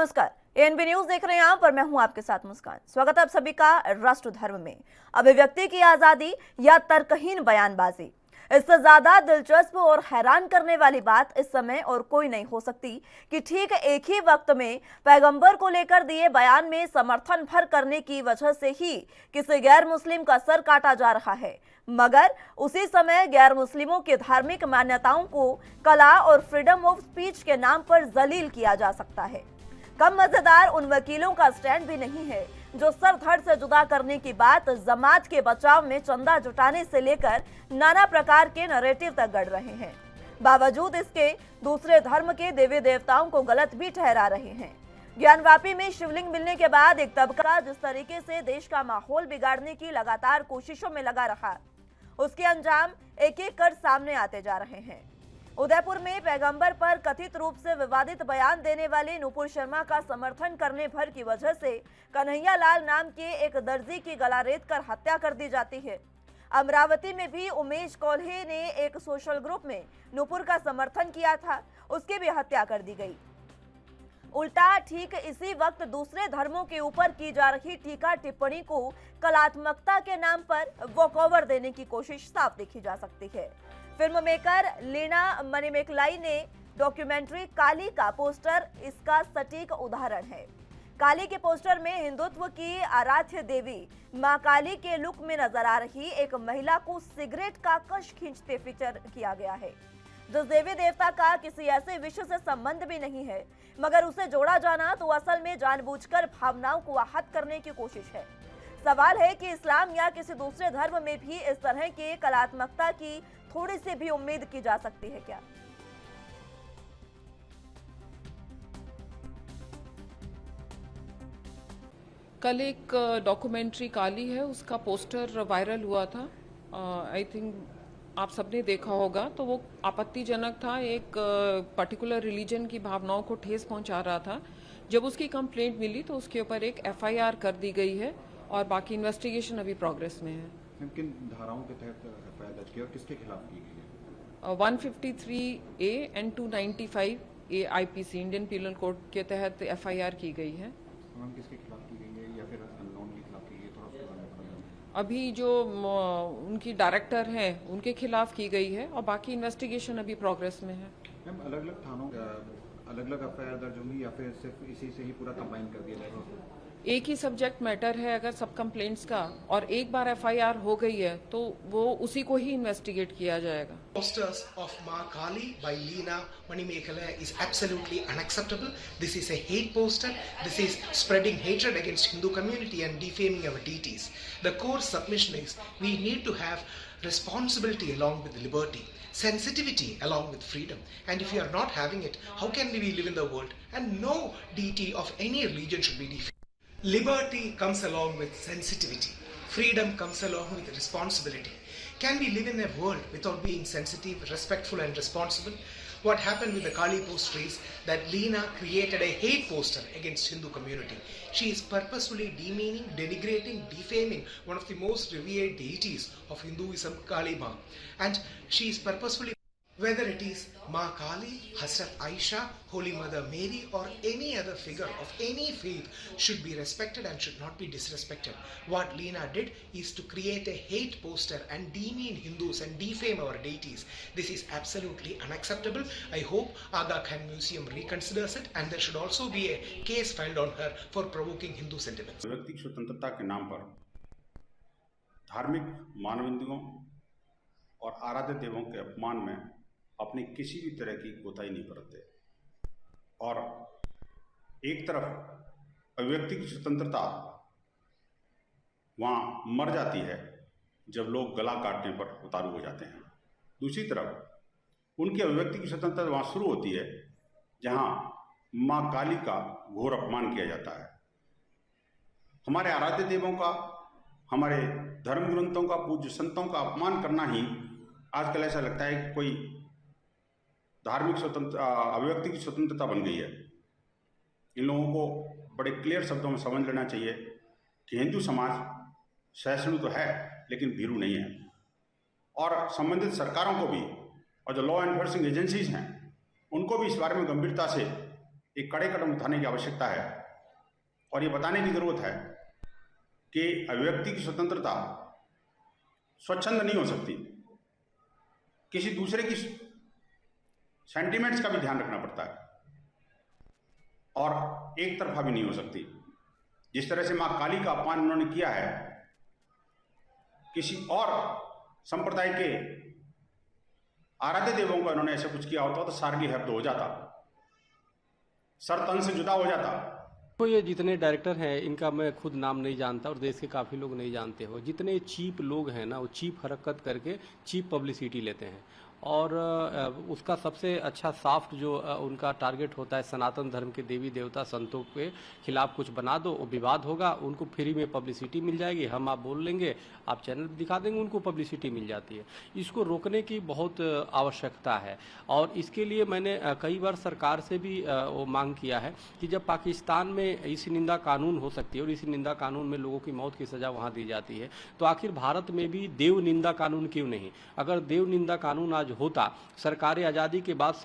नमस्कार, ANB news देख रहे हैं आप और मैं हूं आपके साथ मुस्कान। स्वागत है आप सभी का राष्ट्र धर्म में। अभिव्यक्ति की आजादी या तर्कहीन बयानबाजी, इससे ज्यादा दिलचस्प और हैरान करने वाली बात इस समय और कोई नहीं हो सकती कि ठीक एक ही वक्त में पैगंबर को लेकर दिए बयान में समर्थन भर करने की वजह से ही किसी गैर मुस्लिम का सर काटा जा रहा है, मगर उसी समय गैर मुस्लिमों की धार्मिक मान्यताओं को कला और फ्रीडम ऑफ स्पीच के नाम पर जलील किया जा सकता है। कम मजेदार उन वकीलों का स्टैंड भी नहीं है जो सर धड़ से जुदा करने की बात जमात के बचाव में चंदा जुटाने से लेकर नाना प्रकार के नैरेटिव तक गढ़ रहे हैं। बावजूद इसके दूसरे धर्म के देवी देवताओं को गलत भी ठहरा रहे हैं। ज्ञानवापी में शिवलिंग मिलने के बाद एक तबका जिस तरीके से देश का माहौल बिगाड़ने की लगातार कोशिशों में लगा रहा, उसके अंजाम एक एक कर सामने आते जा रहे हैं। उदयपुर में पैगंबर पर कथित रूप से विवादित बयान देने वाले नुपुर शर्मा का समर्थन करने भर की वजह से कन्हैया लाल नाम के एक दर्जी की गला रेत कर हत्या कर दी जाती है। अमरावती में भी उमेश कोल्हे ने एक सोशल ग्रुप में नुपुर का समर्थन किया था, उसकी भी हत्या कर दी गई। उल्टा ठीक इसी वक्त दूसरे धर्मों के ऊपर की जा रही टीका टिप्पणी को कलात्मकता के नाम पर वॉकओवर देने की कोशिश साफ देखी जा सकती है। फिल्म मेकर लीना मणिमेकलाई ने डॉक्यूमेंट्री काली का पोस्टर इसका सटीक उदाहरण है। काली के पोस्टर में हिंदुत्व की आराध्य देवी मां काली के लुक में नजर आ रही एक महिला को सिगरेट का कश खींचते फीचर किया गया है, जिस देवी देवता का किसी ऐसे विषय से संबंध भी नहीं है, मगर उसे जोड़ा जाना तो असल में जानबूझकर भावनाओं को आहत करने की कोशिश है। सवाल है कि इस्लाम या किसी दूसरे धर्म में भी इस तरह की कलात्मकता की थोड़ी सी भी उम्मीद की जा सकती है क्या? कल एक डॉक्यूमेंट्री काली है, उसका पोस्टर वायरल हुआ था। आई थिंक आप सबने देखा होगा। तो वो आपत्तिजनक था, एक पर्टिकुलर रिलीजन की भावनाओं को ठेस पहुंचा रहा था। जब उसकी कंप्लेंट मिली तो उसके ऊपर एक एफआईआर कर दी गई है और बाकी इन्वेस्टिगेशन अभी प्रोग्रेस में है। किन धाराओं के तहत एफआईआर दर्ज की और किसके खिलाफ की गई है? 153A and 295A IPC Indian penal code के तहत एफआईआर की गई है। किसके खिलाफ की गई है या फिर अननोन के खिलाफ की गई है? थोड़ा उसके बारे में बताइए। अभी जो उनकी डायरेक्टर हैं उनके खिलाफ की गई है और बाकी इन्वेस्टिगेशन अभी प्रोग्रेस में है। मैम, अलग अलग थानों अलग अलग एफआईआर दर्ज होंगी या फिर सिर्फ इसी से ही पूरा कंबाइन कर दिया जाएगा? एक ही सब्जेक्ट मैटर है अगर सब कंप्लेंट्स का, और एक बार एफआईआर हो गई है तो वो उसी को ही इन्वेस्टिगेट किया जाएगा। Posters of Ma Kali by Leena Manimekala is absolutely unacceptable. This is a hate poster. This is spreading hatred against Hindu community and defaming our deities. The core submission is we need to have responsibility along with liberty, sensitivity along with freedom. And if we are not having it, how can we live in the world? And no deity of any religion should be defamed. Liberty comes along with sensitivity. Freedom comes along with responsibility. Can we live in a world without being sensitive, respectful and responsible? What happened with the Kali poster is that Leena created a hate poster against Hindu community. She is purposefully demeaning, denigrating, defaming one of the most revered deities of Hinduism, Kali Ma. And she is purposefully, whether it is Ma Kali, Hazrat Aisha, Holy Mother Mary or any other figure of any faith should be respected and should not be disrespected. What Leena did is to create a hate poster and demean Hindus and defame our deities. This is absolutely unacceptable. I hope Aga Khan Museum reconsiders it and there should also be a case filed on her for provoking Hindu sentiments. व्यक्तिगत स्वतंत्रता के नाम पर धार्मिक मानवाधिकारों और आराध्य देवों के अपमान में अपनी किसी भी तरह की कोताही नहीं बरतते और एक तरफ अभिव्यक्ति की स्वतंत्रता वहाँ मर जाती है जब लोग गला काटने पर उतारू हो जाते हैं, दूसरी तरफ उनकी अभिव्यक्ति की स्वतंत्रता वहाँ शुरू होती है जहाँ माँ काली का घोर अपमान किया जाता है। हमारे आराध्य देवों का, हमारे धर्म ग्रंथों का, पूज्य संतों का अपमान करना ही आजकल ऐसा लगता है कि कोई धार्मिक अभिव्यक्ति की स्वतंत्रता बन गई है। इन लोगों को बड़े क्लियर शब्दों में समझ लेना चाहिए कि हिंदू समाज सहिष्णु तो है लेकिन भीरू नहीं है, और संबंधित सरकारों को भी और जो लॉ एनफोर्सिंग एजेंसीज हैं उनको भी इस बारे में गंभीरता से एक कड़े कदम उठाने की आवश्यकता है और ये बताने की जरूरत है कि अभिव्यक्ति की स्वतंत्रता स्वच्छंद नहीं हो सकती, किसी दूसरे की सेंटिमेंट्स का भी ध्यान रखना पड़ता है और एक तरफा भी नहीं हो सकती। जिस तरह से मां काली का अपमान उन्होंने किया है, किसी और संप्रदाय के आराध्य देवों का उन्होंने ऐसा कुछ किया होता तो सारगी हब्द हो जाता, सर तन से जुदा हो जाता। तो ये जितने डायरेक्टर हैं इनका मैं खुद नाम नहीं जानता और देश के काफ़ी लोग नहीं जानते हो। जितने चीप लोग हैं ना, वो चीप हरकत करके चीप पब्लिसिटी लेते हैं और उसका सबसे अच्छा सॉफ्ट जो उनका टारगेट होता है, सनातन धर्म के देवी देवता संतों के खिलाफ कुछ बना दो, वो विवाद होगा, उनको फ्री में पब्लिसिटी मिल जाएगी, हम आप बोल लेंगे, आप चैनल दिखा देंगे, उनको पब्लिसिटी मिल जाती है। इसको रोकने की बहुत आवश्यकता है और इसके लिए मैंने कई बार सरकार से भी वो मांग किया है कि जब पाकिस्तान में इसी निंदा कानून हो सकती है और इसी निंदा कानून में लोगों की मौत की सज़ा वहाँ दी जाती है, तो आखिर भारत में भी देव निंदा कानून क्यों नहीं? अगर देव निंदा कानून आज होता, सरकारी आज़ादी के बाद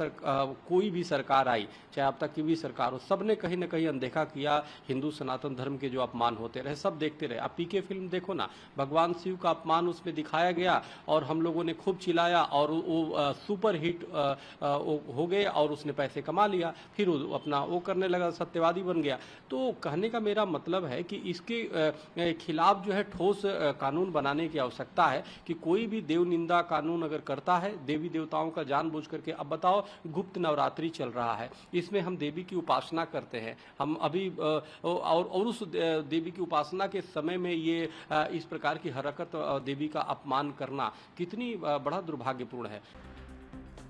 कोई भी सरकार आई, चाहे अब तक की भी सरकार हो, सब ने कहीं ना कहीं अनदेखा किया हिंदू सनातन धर्म के जो अपमान होते रहे, सब देखते रहे। आप पीके फिल्म देखो ना, भगवान शिव का अपमान उसमें दिखाया गया और हम लोगों ने खूब चिल्लाया और वो सुपर हिट हो गए और उसने पैसे कमा लिया, फिर वो अपना वो करने लगा, सत्यवादी बन गया। तो कहने का मेरा मतलब है कि इसके खिलाफ जो है ठोस कानून बनाने की आवश्यकता है कि कोई भी देव निंदा कानून अगर करता है, देवी देवताओं का जानबूझ करके, अब बताओ गुप्त नवरात्रि चल रहा है, इसमें हम देवी की उपासना करते हैं, हम अभी और उस देवी की उपासना के समय में ये इस प्रकार की हरकत, देवी का अपमान करना कितनी बड़ा दुर्भाग्यपूर्ण है।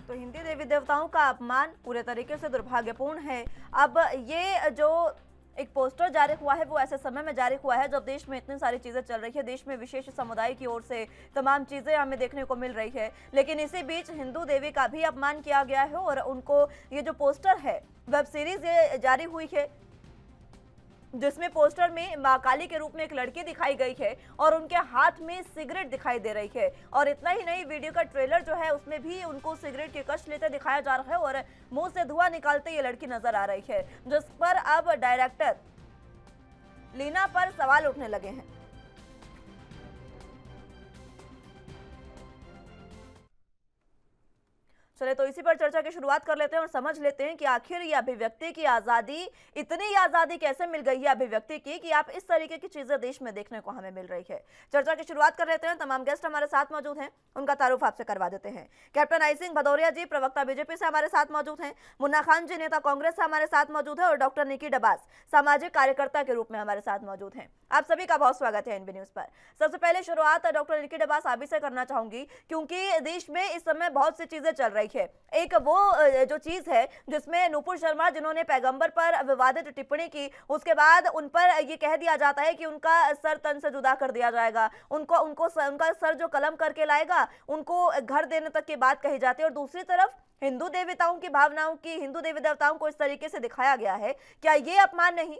तो हिंदी देवी देवताओं का अपमान पूरे तरीके से दुर्भाग्यपूर्ण है। अब ये जो एक पोस्टर जारी हुआ है वो ऐसे समय में जारी हुआ है जब देश में इतनी सारी चीजें चल रही है, देश में विशेष समुदाय की ओर से तमाम चीजें हमें देखने को मिल रही है, लेकिन इसी बीच हिंदू देवी का भी अपमान किया गया है और उनको ये जो पोस्टर है, वेब सीरीज ये जारी हुई है जिसमें पोस्टर में मां काली के रूप में एक लड़की दिखाई गई है और उनके हाथ में सिगरेट दिखाई दे रही है। और इतना ही नहीं, वीडियो का ट्रेलर जो है उसमें भी उनको सिगरेट के कश लेते दिखाया जा रहा है और मुंह से धुआं निकालते ये लड़की नजर आ रही है, जिस पर अब डायरेक्टर लीना पर सवाल उठने लगे हैं। चले तो इसी पर चर्चा की शुरुआत कर लेते हैं और समझ लेते हैं कि आखिर ये अभिव्यक्ति की आजादी, इतनी आजादी कैसे मिल गई है अभिव्यक्ति की कि आप इस तरीके की चीजें देश में देखने को हमें मिल रही है। चर्चा की शुरुआत कर लेते हैं। तमाम गेस्ट हमारे साथ मौजूद हैं, उनका तारुफ आपसे करवा देते हैं। कैप्टन आई सिंह भदौरिया जी, प्रवक्ता बीजेपी से हमारे साथ मौजूद हैं। मुन्ना खान जी, नेता कांग्रेस से हमारे साथ मौजूद है और डॉक्टर निकी डबास, सामाजिक कार्यकर्ता के रूप में हमारे साथ मौजूद हैं। आप सभी का बहुत स्वागत है एनबी न्यूज पर। सबसे पहले शुरुआत डॉक्टर निकी डबास आप ही से करना चाहूंगी, क्योंकि देश में इस समय बहुत सी चीजें चल रही है। एक वो जो चीज है जिसमें नुपुर शर्मा जिन्होंने पैगंबर पर विवादित टिप्पणी की, उसके बाद उन पर ये कह दिया जाता है कि उनका सर तन से जुदा कर दिया जाएगा, उनका सर जो कलम करके लाएगा उनको घर देने तक की बात कही जाती है। और दूसरी तरफ हिंदू देवताओं की भावनाओं की, हिंदू देवी देवताओं को इस तरीके से दिखाया गया है, क्या ये अपमान नहीं?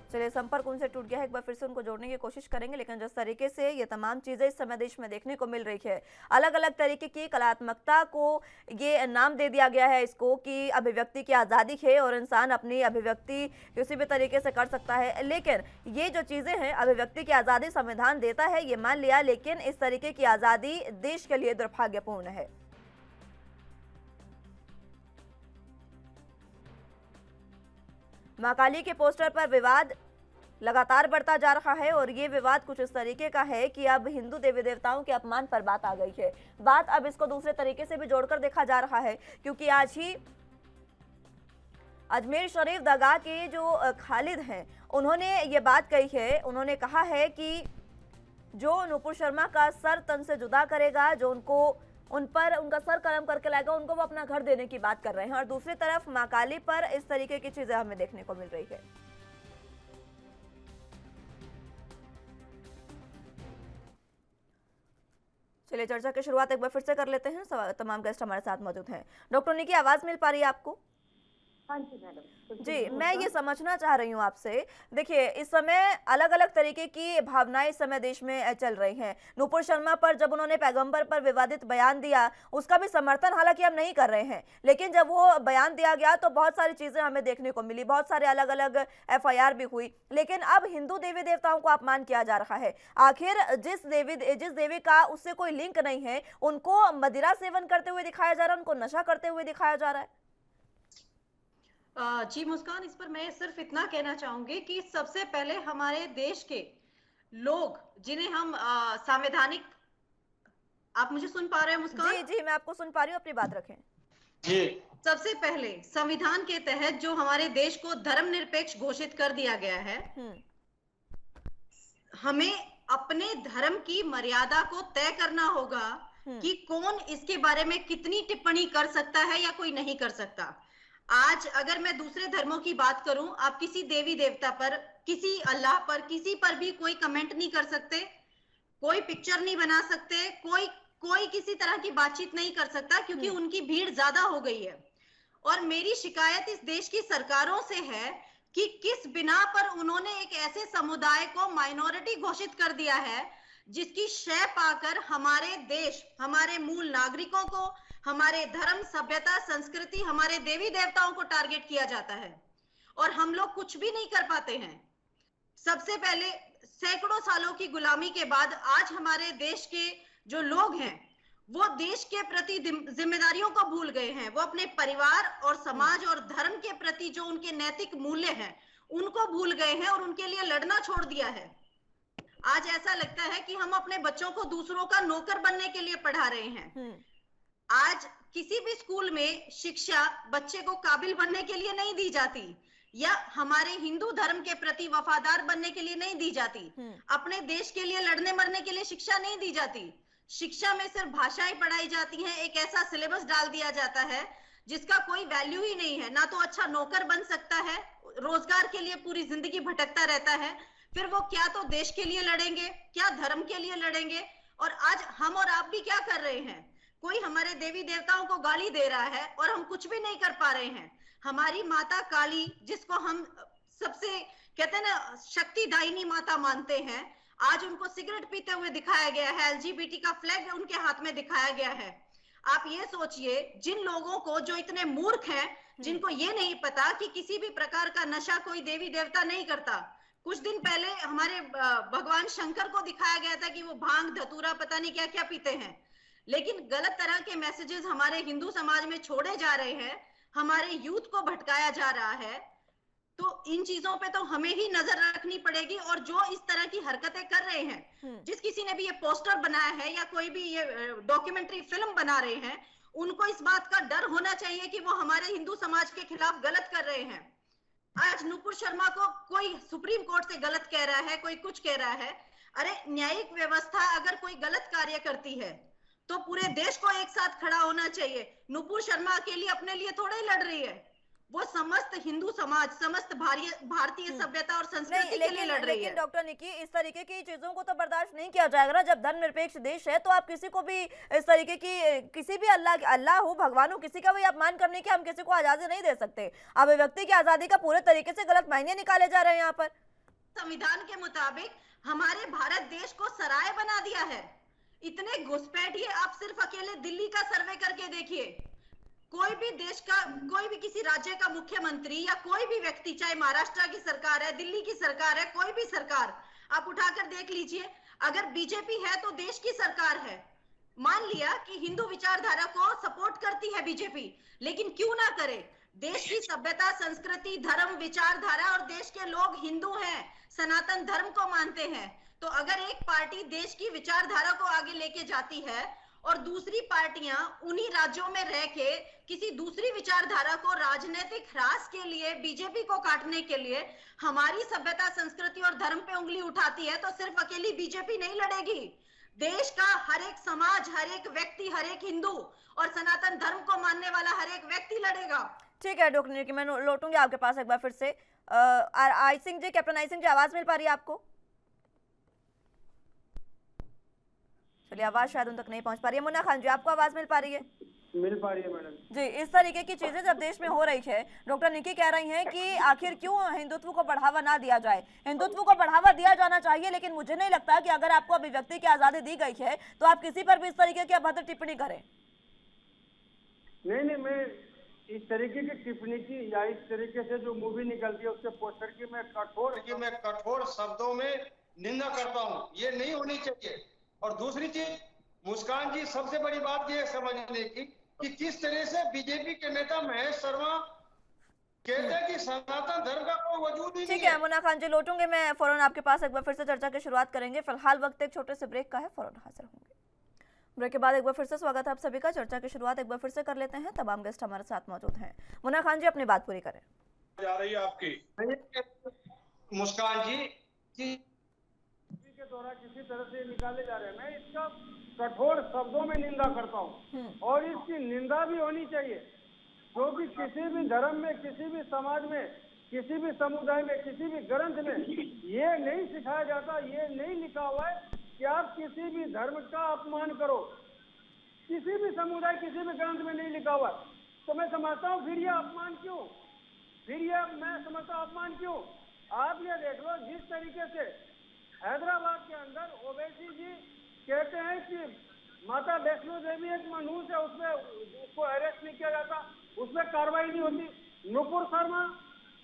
चलिए, संपर्क उनसे टूट गया है, एक बार फिर से उनको जोड़ने की कोशिश करेंगे। लेकिन जिस तरीके से ये तमाम चीजें इस समय देश में देखने को मिल रही है, अलग अलग तरीके की कलात्मकता को ये नाम दे दिया गया है इसको कि अभिव्यक्ति की आज़ादी है और इंसान अपनी अभिव्यक्ति किसी भी तरीके से कर सकता है। लेकिन ये जो चीजें हैं, अभिव्यक्ति की आज़ादी संविधान देता है, ये मान लिया, लेकिन इस तरीके की आज़ादी देश के लिए दुर्भाग्यपूर्ण है। मां काली के पोस्टर पर विवाद लगातार बढ़ता जा रहा है और ये विवाद कुछ इस तरीके का है कि अब हिंदू देवी देवताओं के अपमान पर बात आ गई है। बात अब इसको दूसरे तरीके से भी जोड़कर देखा जा रहा है, क्योंकि आज ही अजमेर शरीफ दरगाह के जो खालिद हैं, उन्होंने ये बात कही है। उन्होंने कहा है कि जो नुपुर शर्मा का सर तन से जुदा करेगा, जो उन पर उनका सर कलम करके लाएगा, उनको वो अपना घर देने की बात कर रहे हैं। और दूसरी तरफ मां काली पर इस तरीके की चीजें हमें देखने को मिल रही है। चलिए, चर्चा की शुरुआत एक बार फिर से कर लेते हैं। तमाम गेस्ट हमारे साथ मौजूद हैं। डॉक्टर निकी, आवाज मिल पा रही है आपको? हाँ जी मैडम। जी, मैं ये समझना चाह रही हूँ आपसे। देखिए, इस समय अलग-अलग तरीके की भावनाएँ इस समय देश में चल रही हैं। नूपुर शर्मा पर जब उन्होंने पैगंबर पर विवादित बयान दिया, उसका भी समर्थन हालाँकि हम नहीं कर रहे हैं। लेकिन जब वो बयान दिया गया तो बहुत सारी चीज़ें हमें देखने को मिली, बहुत सारे अलग-अलग एफआईआर भी हुई। लेकिन अब हिंदू देवी-देवताओं को अपमान किया जा रहा है। आखिर जिस देवी का उससे कोई लिंक नहीं है, उनको मदिरा सेवन करते हुए दिखाया जा रहा है, उनको नशा करते हुए दिखाया जा रहा है। जी मुस्कान, इस पर मैं सिर्फ इतना कहना चाहूंगी कि सबसे पहले हमारे देश के लोग जिन्हें हम संवैधानिक, आप मुझे सुन पा रहे हैं मुस्कान? जी, जी, मैं आपको सुन पा रही हूँ, अपनी बात रखें। सबसे पहले संविधान के तहत जो हमारे देश को धर्मनिरपेक्ष घोषित कर दिया गया है, हमें अपने धर्म की मर्यादा को तय करना होगा कि कौन इसके बारे में कितनी टिप्पणी कर सकता है या कोई नहीं कर सकता। आज अगर मैं दूसरे धर्मों की बात करूं, आप किसी देवी देवता पर, किसी अल्लाह पर, किसी पर भी कोई कमेंट नहीं कर सकते, कोई पिक्चर नहीं बना सकते, कोई किसी तरह की बातचीत नहीं कर सकता, क्योंकि उनकी भीड़ ज्यादा हो गई है। और मेरी शिकायत इस देश की सरकारों से है कि किस बिना पर उन्होंने एक ऐसे समुदाय को माइनॉरिटी घोषित कर दिया है जिसकी शय पाकर हमारे देश, हमारे मूल नागरिकों को, हमारे धर्म, सभ्यता, संस्कृति, हमारे देवी देवताओं को टारगेट किया जाता है और हम लोग कुछ भी नहीं कर पाते हैं। सबसे पहले सैकड़ों सालों की गुलामी के बाद आज हमारे देश के जो लोग हैं वो देश के प्रति जिम्मेदारियों को भूल गए हैं। वो अपने परिवार और समाज और धर्म के प्रति जो उनके नैतिक मूल्य हैं उनको भूल गए हैं और उनके लिए लड़ना छोड़ दिया है। आज ऐसा लगता है कि हम अपने बच्चों को दूसरों का नौकर बनने के लिए पढ़ा रहे हैं। आज किसी भी स्कूल में शिक्षा बच्चे को काबिल बनने के लिए नहीं दी जाती या हमारे हिंदू धर्म के प्रति वफादार बनने के लिए नहीं दी जाती। अपने देश के लिए लड़ने मरने के लिए शिक्षा नहीं दी जाती। शिक्षा में सिर्फ भाषाएं पढ़ाई जाती हैं, एक ऐसा सिलेबस डाल दिया जाता है जिसका कोई वैल्यू ही नहीं है। ना तो अच्छा नौकर बन सकता है, रोजगार के लिए पूरी जिंदगी भटकता रहता है, फिर वो क्या तो देश के लिए लड़ेंगे, क्या धर्म के लिए लड़ेंगे। और आज हम और आप भी क्या कर रहे हैं, कोई हमारे देवी देवताओं को गाली दे रहा है और हम कुछ भी नहीं कर पा रहे हैं। हमारी माता काली, जिसको हम सबसे कहते हैं ना शक्तिदायिनी माता मानते हैं, आज उनको सिगरेट पीते हुए दिखाया गया है, एलजीबीटी का फ्लैग उनके हाथ में दिखाया गया है। आप ये सोचिए, जिन लोगों को, जो इतने मूर्ख हैं, जिनको ये नहीं पता कि किसी भी प्रकार का नशा कोई देवी देवता नहीं करता। कुछ दिन पहले हमारे भगवान शंकर को दिखाया गया था कि वो भांग, धतूरा, पता नहीं क्या क्या पीते हैं। लेकिन गलत तरह के मैसेजेस हमारे हिंदू समाज में छोड़े जा रहे हैं, हमारे यूथ को भटकाया जा रहा है। तो इन चीजों पे तो हमें ही नजर रखनी पड़ेगी। और जो इस तरह की हरकतें कर रहे हैं, जिस किसी ने भी ये पोस्टर बनाया है या कोई भी ये डॉक्यूमेंट्री फिल्म बना रहे हैं, उनको इस बात का डर होना चाहिए कि वो हमारे हिंदू समाज के खिलाफ गलत कर रहे हैं। आज नुपुर शर्मा को कोई सुप्रीम कोर्ट से गलत कह रहा है, कोई कुछ कह रहा है। अरे न्यायिक व्यवस्था अगर कोई गलत कार्य करती है तो पूरे देश को एक साथ खड़ा होना चाहिए। नुपुर शर्मा अकेली अपने लिए थोड़े ही लड़ रही है, वो समस्त हिंदू समाज, समस्त भारतीय सभ्यता और संस्कृति के लिए लड़ रही है। लेकिन डॉक्टर निकी, इस तरीके की चीजों को तो बर्दाश्त नहीं किया जाएगा ना। जब धर्मनिरपेक्ष देश है तो आप किसी को भी इस तरीके की, किसी भी अल्लाह हो, भगवान हो, किसी का भी अपमान करने की हम किसी को आजादी नहीं दे सकते। अभिव्यक्ति की आजादी का पूरे तरीके से गलत मायने निकाले जा रहे हैं यहाँ पर। संविधान के मुताबिक हमारे भारत देश को सराय बना दिया है। इतने घुसपैठिए, आप सिर्फ अकेले दिल्ली का सर्वे करके देखिए। कोई भी देश का, कोई भी किसी राज्य का मुख्यमंत्री या कोई भी व्यक्ति, चाहे महाराष्ट्र की सरकार है, दिल्ली की सरकार है, कोई भी सरकार आप उठाकर देख लीजिए, अगर बीजेपी है तो देश की सरकार है। मान लिया कि हिंदू विचारधारा को सपोर्ट करती है बीजेपी, लेकिन क्यों ना करे। देश की सभ्यता, संस्कृति, धर्म, विचारधारा और देश के लोग हिंदू हैं, सनातन धर्म को मानते हैं। तो अगर एक पार्टी देश की विचारधारा को आगे लेके जाती है और दूसरी पार्टियां उन्हीं राज्यों में रह के किसी दूसरी विचारधारा को राजनीतिक ह्रास के लिए, बीजेपी को काटने के लिए हमारी सभ्यता, संस्कृति और धर्म पे उंगली उठाती है, तो सिर्फ अकेली बीजेपी नहीं लड़ेगी। देश का हर एक समाज, हर एक व्यक्ति, हर एक हिंदू और सनातन धर्म को मानने वाला हर एक व्यक्ति लड़ेगा। ठीक है डॉक्टर निकी, मैं लौटूंगी आपके पास एक बार फिर से। आई सिंह जी, कैप्टन आई सिंह जी, आवाज मिल पा रही है आपको? चलिए, आवाज शायद उन तक नहीं पहुंच पा रही है। मुन्ना खान जी, आपको आवाज मिल पा रही है? मिल पा रही है मैडम। जी, इस तरीके की चीजें जब देश में हो रही है, डॉक्टर निकी कह रही हैं कि आखिर क्यों हिंदुत्व को बढ़ावा ना दिया जाए। हिंदुत्व को बढ़ावा दिया जाना चाहिए, लेकिन मुझे नहीं लगता कि अगर आपको अभिव्यक्ति की आजादी दी गई है तो आप किसी पर भी इस तरीके की अभद्र टिप्पणी करें। नहीं, मैं इस तरीके की टिप्पणी की या इस तरीके से जो मूवी निकलती है उसके पोस्टर की मैं कठोर शब्दों में निंदा करता हूँ। ये नहीं होनी चाहिए। और दूसरी चीज, मुस्कान जी, सबसे बड़ी बात ये समझने की कि किस तरह से बीजेपी के नेता महेश शर्मा कहते हैं कि सनातन धर्म का कोई वजूद ही नहीं है। ठीक है मुन्ना खान जी, लौटूंगे मैं फौरन आपके पास, एक बार फिर से चर्चा की शुरुआत करेंगे। फिलहाल वक्त एक छोटे से ब्रेक का है, फौरन हाजिर होंगे। ब्रेक के बाद एक बार फिर से स्वागत है आप सभी का। चर्चा की शुरुआत एक बार फिर से कर लेते हैं, तमाम गेस्ट हमारे साथ मौजूद हैं। मुन्ना खान जी, अपनी बात पूरी करें। जा रही है आपकी मुस्कान जी के द्वारा किसी तरह से निकाले जा रहे हैं, मैं इसका कठोर शब्दों में निंदा करता हूँ और इसकी निंदा भी होनी चाहिए, क्योंकि किसी भी धर्म में, किसी भी समाज में, किसी भी समुदाय में, किसी भी ग्रंथ में ये नहीं सिखाया जाता, ये नहीं लिखा हुआ है कि आप किसी भी धर्म का अपमान करो। किसी भी समुदाय, किसी भी ग्रंथ में नहीं लिखा हुआ। तो मैं समझता हूँ फिर ये अपमान क्यों, मैं समझता हूँ अपमान क्यों। आप ये देख लो, जिस तरीके से हैदराबाद के अंदर ओवैसी जी कहते हैं कि माता वैष्णो देवी एक मनहूस है, उसमें उसको अरेस्ट नहीं किया जाता, उसमें कार्रवाई नहीं होती। नुपुर शर्मा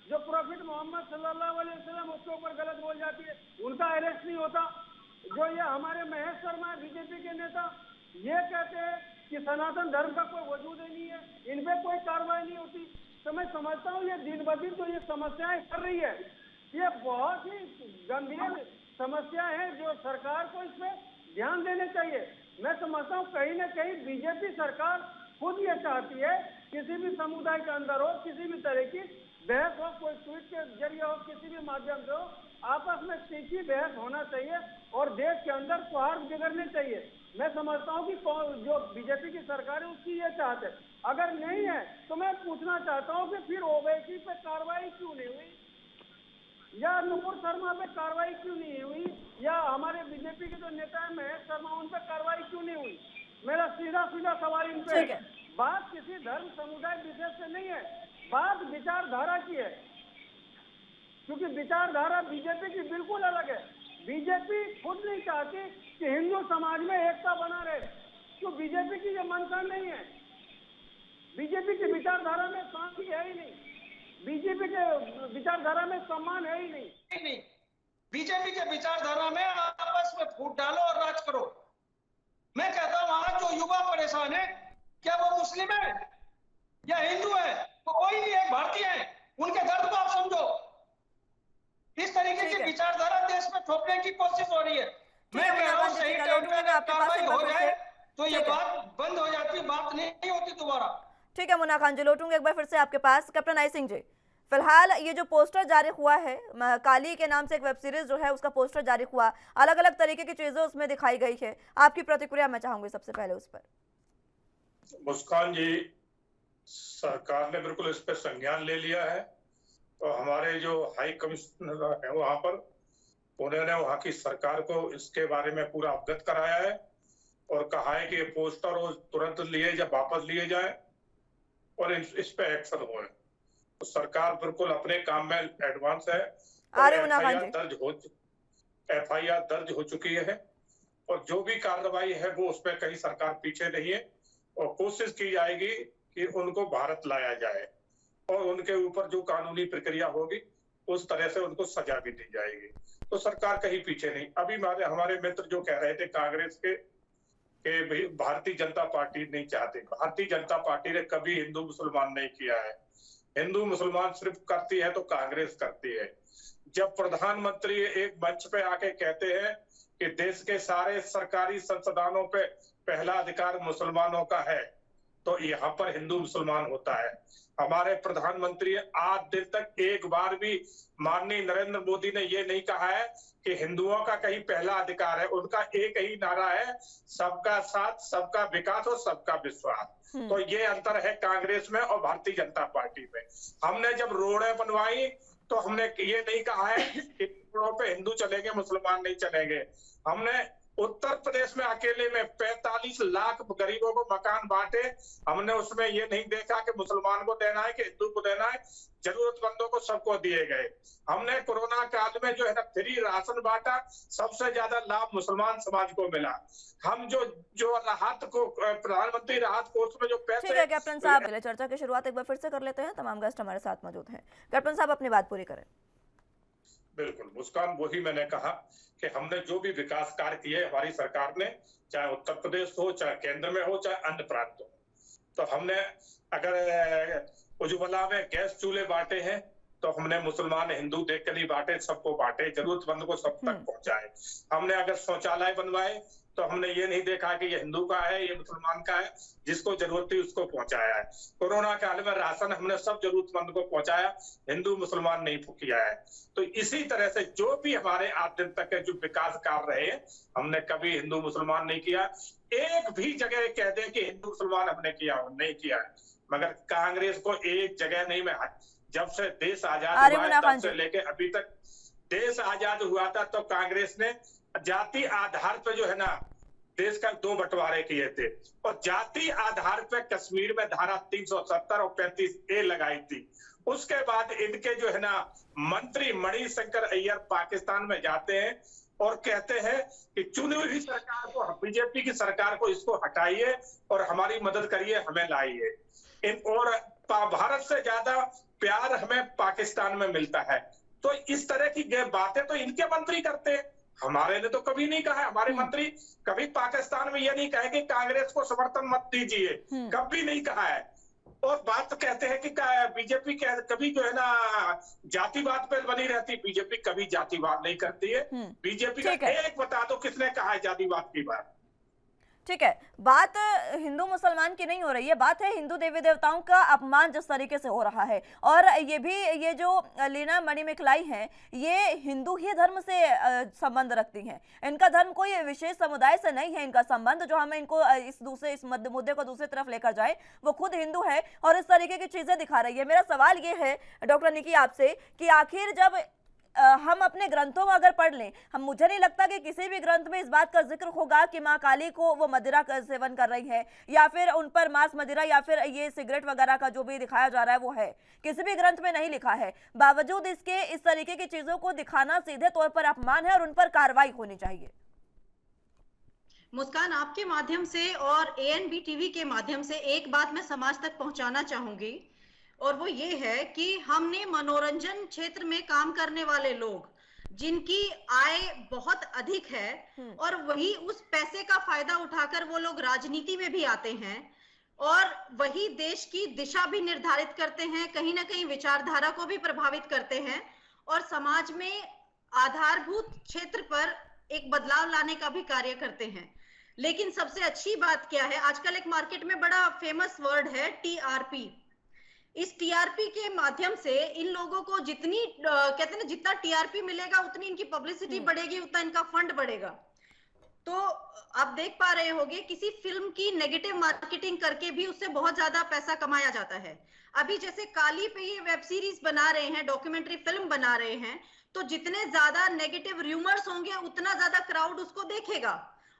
जो प्रॉफिट मोहम्मद सल्लल्लाहु अलैहि वसल्लम उसके ऊपर गलत बोल जाती है, उनका अरेस्ट नहीं होता। जो ये हमारे महेश शर्मा बीजेपी के नेता ये कहते हैं कि सनातन धर्म का कोई वजूद ही नहीं है, इन पे कोई कार्रवाई नहीं होती। तो मैं समझता हूँ ये दिन ब दिन जो ये समस्याएं कर रही है, ये बहुत ही गंभीर समस्या है जो सरकार को इसमें ध्यान देने चाहिए। मैं समझता हूँ कहीं ना कहीं बीजेपी सरकार खुद ये चाहती है किसी भी समुदाय के अंदर हो, किसी भी तरह की बहस हो, कोई ट्वीट के जरिए हो, किसी भी माध्यम से हो, आपस में तीखी बहस होना चाहिए और देश के अंदर सौहार्द बिगड़ने चाहिए। मैं समझता हूँ कि जो बीजेपी की सरकार है उसकी ये चाहत है। अगर नहीं है तो मैं पूछना चाहता हूँ कि फिर ओवैसी पे कार्रवाई क्यों नहीं हुई, या नुपुर शर्मा पे कार्रवाई क्यों नहीं हुई, या हमारे बीजेपी के जो नेता है महेश शर्मा उन पे कार्रवाई क्यों नहीं हुई। मेरा सीधा सवाल इन पे है। बात किसी धर्म समुदाय विशेष से नहीं है, बात विचारधारा की है, क्योंकि विचारधारा बीजेपी की बिल्कुल अलग है। बीजेपी खुद नहीं चाहती कि हिंदू समाज में एकता बना रहे, तो बीजेपी की ये मंशा नहीं है। बीजेपी की विचारधारा में शांति है ही नहीं, बीजेपी के विचारधारा में सम्मान है ही नहीं। बीजेपी के विचारधारा में आपस में फूट डालो और राज करो। मैं कहता हूँ आज जो युवा परेशान है, क्या वो मुस्लिम है या हिंदू है, तो कोई नहीं, एक भारतीय है, उनके दर्द को आप समझो। इस तरीके की विचारधारा देश में थोपने की कोशिश हो रही है। मैं कह रहा हूँ सही टाइम पे अगर कार्रवाई हो जाए तो ये बात बंद हो जाती, बात नहीं होती दोबारा। ठीक है मुन्ना खान जी, लौटूंगे एक बार फिर से आपके पास। कैप्टन आई सिंह जी, फिलहाल ये जो पोस्टर जारी हुआ है, काली के नाम से एक वेब सीरीज जो है उसका पोस्टर जारी हुआ, अलग अलग तरीके की चीजें उसमें दिखाई गई है, आपकी प्रतिक्रिया मैं चाहूंगी सबसे पहले उस पर। मुस्कान जी, सरकार ने बिल्कुल इस पर संज्ञान ले लिया है और हमारे जो हाई कमिश्नर है वहां पर, उन्होंने वहां की सरकार को इसके बारे में पूरा अवगत कराया है और कहा है कि ये पोस्टर तुरंत वापस लिए जाए और इस पे एक्शन हुए। तो सरकार बिल्कुल अपने काम में एडवांस है और एफआईआर दर्ज हो चुकी है और जो भी कार्रवाई है वो उसमें कहीं सरकार पीछे नहीं है और कोशिश की जाएगी कि उनको भारत लाया जाए और उनके ऊपर जो कानूनी प्रक्रिया होगी उस तरह से उनको सजा भी दी जाएगी। तो सरकार कहीं पीछे नहीं। अभी हमारे मित्र जो कह रहे थे कांग्रेस के भारतीय जनता पार्टी नहीं चाहते, भारतीय जनता पार्टी ने कभी हिंदू मुसलमान नहीं किया है। हिंदू मुसलमान सिर्फ करती है तो कांग्रेस करती है। जब प्रधानमंत्री एक मंच पे आके कहते हैं कि देश के सारे सरकारी संस्थानों पे पहला अधिकार मुसलमानों का है, तो यहाँ पर हिंदू मुसलमान होता है। हमारे प्रधानमंत्री आज दिन तक एक बार भी माननीय नरेंद्र मोदी ने ये नहीं कहा है कि हिंदुओं का कहीं पहला अधिकार है। उनका एक ही नारा है, सबका साथ, सबका विकास और सबका विश्वास। तो ये अंतर है कांग्रेस में और भारतीय जनता पार्टी में। हमने जब रोडें बनवाई तो हमने ये नहीं कहा है कि रोडों पे हिंदू चलेंगे मुसलमान नहीं चलेंगे। हमने उत्तर प्रदेश में अकेले में 45 लाख गरीबों को मकान बांटे। हमने उसमें ये नहीं देखा कि मुसलमान को देना है कि हिंदू को देना है, जरूरतमंदों को सबको दिए गए। हमने कोरोना काल में जो है ना फ्री राशन बांटा, सबसे ज्यादा लाभ मुसलमान समाज को मिला। हम जो राहत को प्रधानमंत्री राहत कोष में जो पैसे। ठीक है कैप्टन साहब, पहले चर्चा की शुरुआत एक बार फिर से कर लेते हैं, तमाम गेस्ट हमारे साथ मौजूद हैं। कैप्टन साहब अपनी बात पूरी करें। बिल्कुल मुस्कान, वही मैंने कहा कि हमने जो भी विकास कार्य किए हमारी सरकार ने, चाहे उत्तर प्रदेश हो, चाहे केंद्र में हो, चाहे अन्य प्रांत हो, तो हमने अगर उज्ज्वला में गैस चूल्हे बांटे हैं तो हमने मुसलमान हिंदू देख कर नहीं बांटे, सबको बांटे, जरूरतमंद को सब तक पहुंचाए। हमने अगर शौचालय बनवाए तो हमने ये नहीं देखा कि ये हिंदू का है ये मुसलमान का है, जिसको जरूरत थी उसको पहुंचाया है। कोरोना काल में राशन हमने सब जरूरतमंद को पहुंचाया, हिंदू मुसलमान नहीं किया है। तो इसी तरह से जो भी हमारे आज दिन तक के जो विकास कार्य रहे हमने कभी हिंदू मुसलमान नहीं किया। एक भी जगह कह दे कि हिंदू मुसलमान हमने किया, नहीं किया है। मगर कांग्रेस को एक जगह नहीं, में जब से देश आजाद हुआ है तब से लेके अभी तक देश आजाद हुआ था तो कांग्रेस ने जाति आधार पे जो है ना देश का 2 बंटवारे किए थे, और जाति आधार पे कश्मीर में धारा 370 और 35A लगाई थी। उसके बाद इनके जो है ना मंत्री मणिशंकर अय्यर पाकिस्तान में जाते हैं और कहते हैं कि चुनी हुई सरकार को, बीजेपी की सरकार को इसको हटाइए और हमारी मदद करिए, हमें लाइए। और भारत से ज्यादा प्यार हमें पाकिस्तान में मिलता है। तो इस तरह की बातें तो इनके मंत्री करते हैं, हमारे ने तो कभी नहीं कहा। हमारे मंत्री कभी पाकिस्तान में ये नहीं कहे कि कांग्रेस को समर्थन मत दीजिए, कभी नहीं कहा है। और बात तो कहते हैं कि बीजेपी कभी जो है ना जातिवाद पे बनी रहती, बीजेपी कभी जातिवाद नहीं करती है। बीजेपी का एक बता दो किसने कहा है जातिवाद की बात। ठीक है, बात हिंदू मुसलमान की नहीं हो रही है, बात है हिंदू देवी देवताओं का अपमान जिस तरीके से हो रहा है। और ये जो लीना मणिमेखलाई हैं, ये हिंदू ही धर्म से संबंध रखती हैं। इनका धर्म कोई विशेष समुदाय से नहीं है, इनका संबंध जो हमें इनको इस मुद्दे को दूसरी तरफ लेकर जाए, वो खुद हिंदू है और इस तरीके की चीजें दिखा रही है। मेरा सवाल ये है डॉक्टर निकी आपसे कि आखिर जब हम अपने ग्रंथों में अगर पढ़ लें, मुझे नहीं लगता कि किसी भी ग्रंथ में इस बात का जिक्र होगा कि माँ काली को वो मदिरा का सेवन कर रही है, या फिर उन पर मांस मदिरा या फिर ये सिगरेट वगैरह का जो भी दिखाया जा रहा है वो है, किसी भी ग्रंथ में नहीं लिखा है। बावजूद इसके इस तरीके की चीजों को दिखाना सीधे तौर पर अपमान है और उन पर कार्रवाई होनी चाहिए। मुस्कान, आपके माध्यम से और ANB टीवी के माध्यम से एक बात मैं समाज तक पहुंचाना चाहूंगी, और वो ये है कि हमने मनोरंजन क्षेत्र में काम करने वाले लोग जिनकी आय बहुत अधिक है और वही उस पैसे का फायदा उठाकर वो लोग राजनीति में भी आते हैं और वही देश की दिशा भी निर्धारित करते हैं, कहीं ना कहीं विचारधारा को भी प्रभावित करते हैं और समाज में आधारभूत क्षेत्र पर एक बदलाव लाने का भी कार्य करते हैं। लेकिन सबसे अच्छी बात क्या है, आजकल एक मार्केट में बड़ा फेमस वर्ड है TRP। इस TRP के माध्यम से इन लोगों को जितनी कहते हैं ना, जितना TRP मिलेगा उतनी इनकी पब्लिसिटी बढ़ेगी, उतना इनका फंड बढ़ेगा। तो आप देख पा रहे होंगे किसी फिल्म की नेगेटिव मार्केटिंग करके भी उससे बहुत ज्यादा पैसा कमाया जाता है। अभी जैसे काली पे ये वेब सीरीज बना रहे हैं, डॉक्यूमेंट्री फिल्म बना रहे हैं, तो जितने ज्यादा नेगेटिव रूमर्स होंगे उतना ज्यादा क्राउड उसको देखेगा,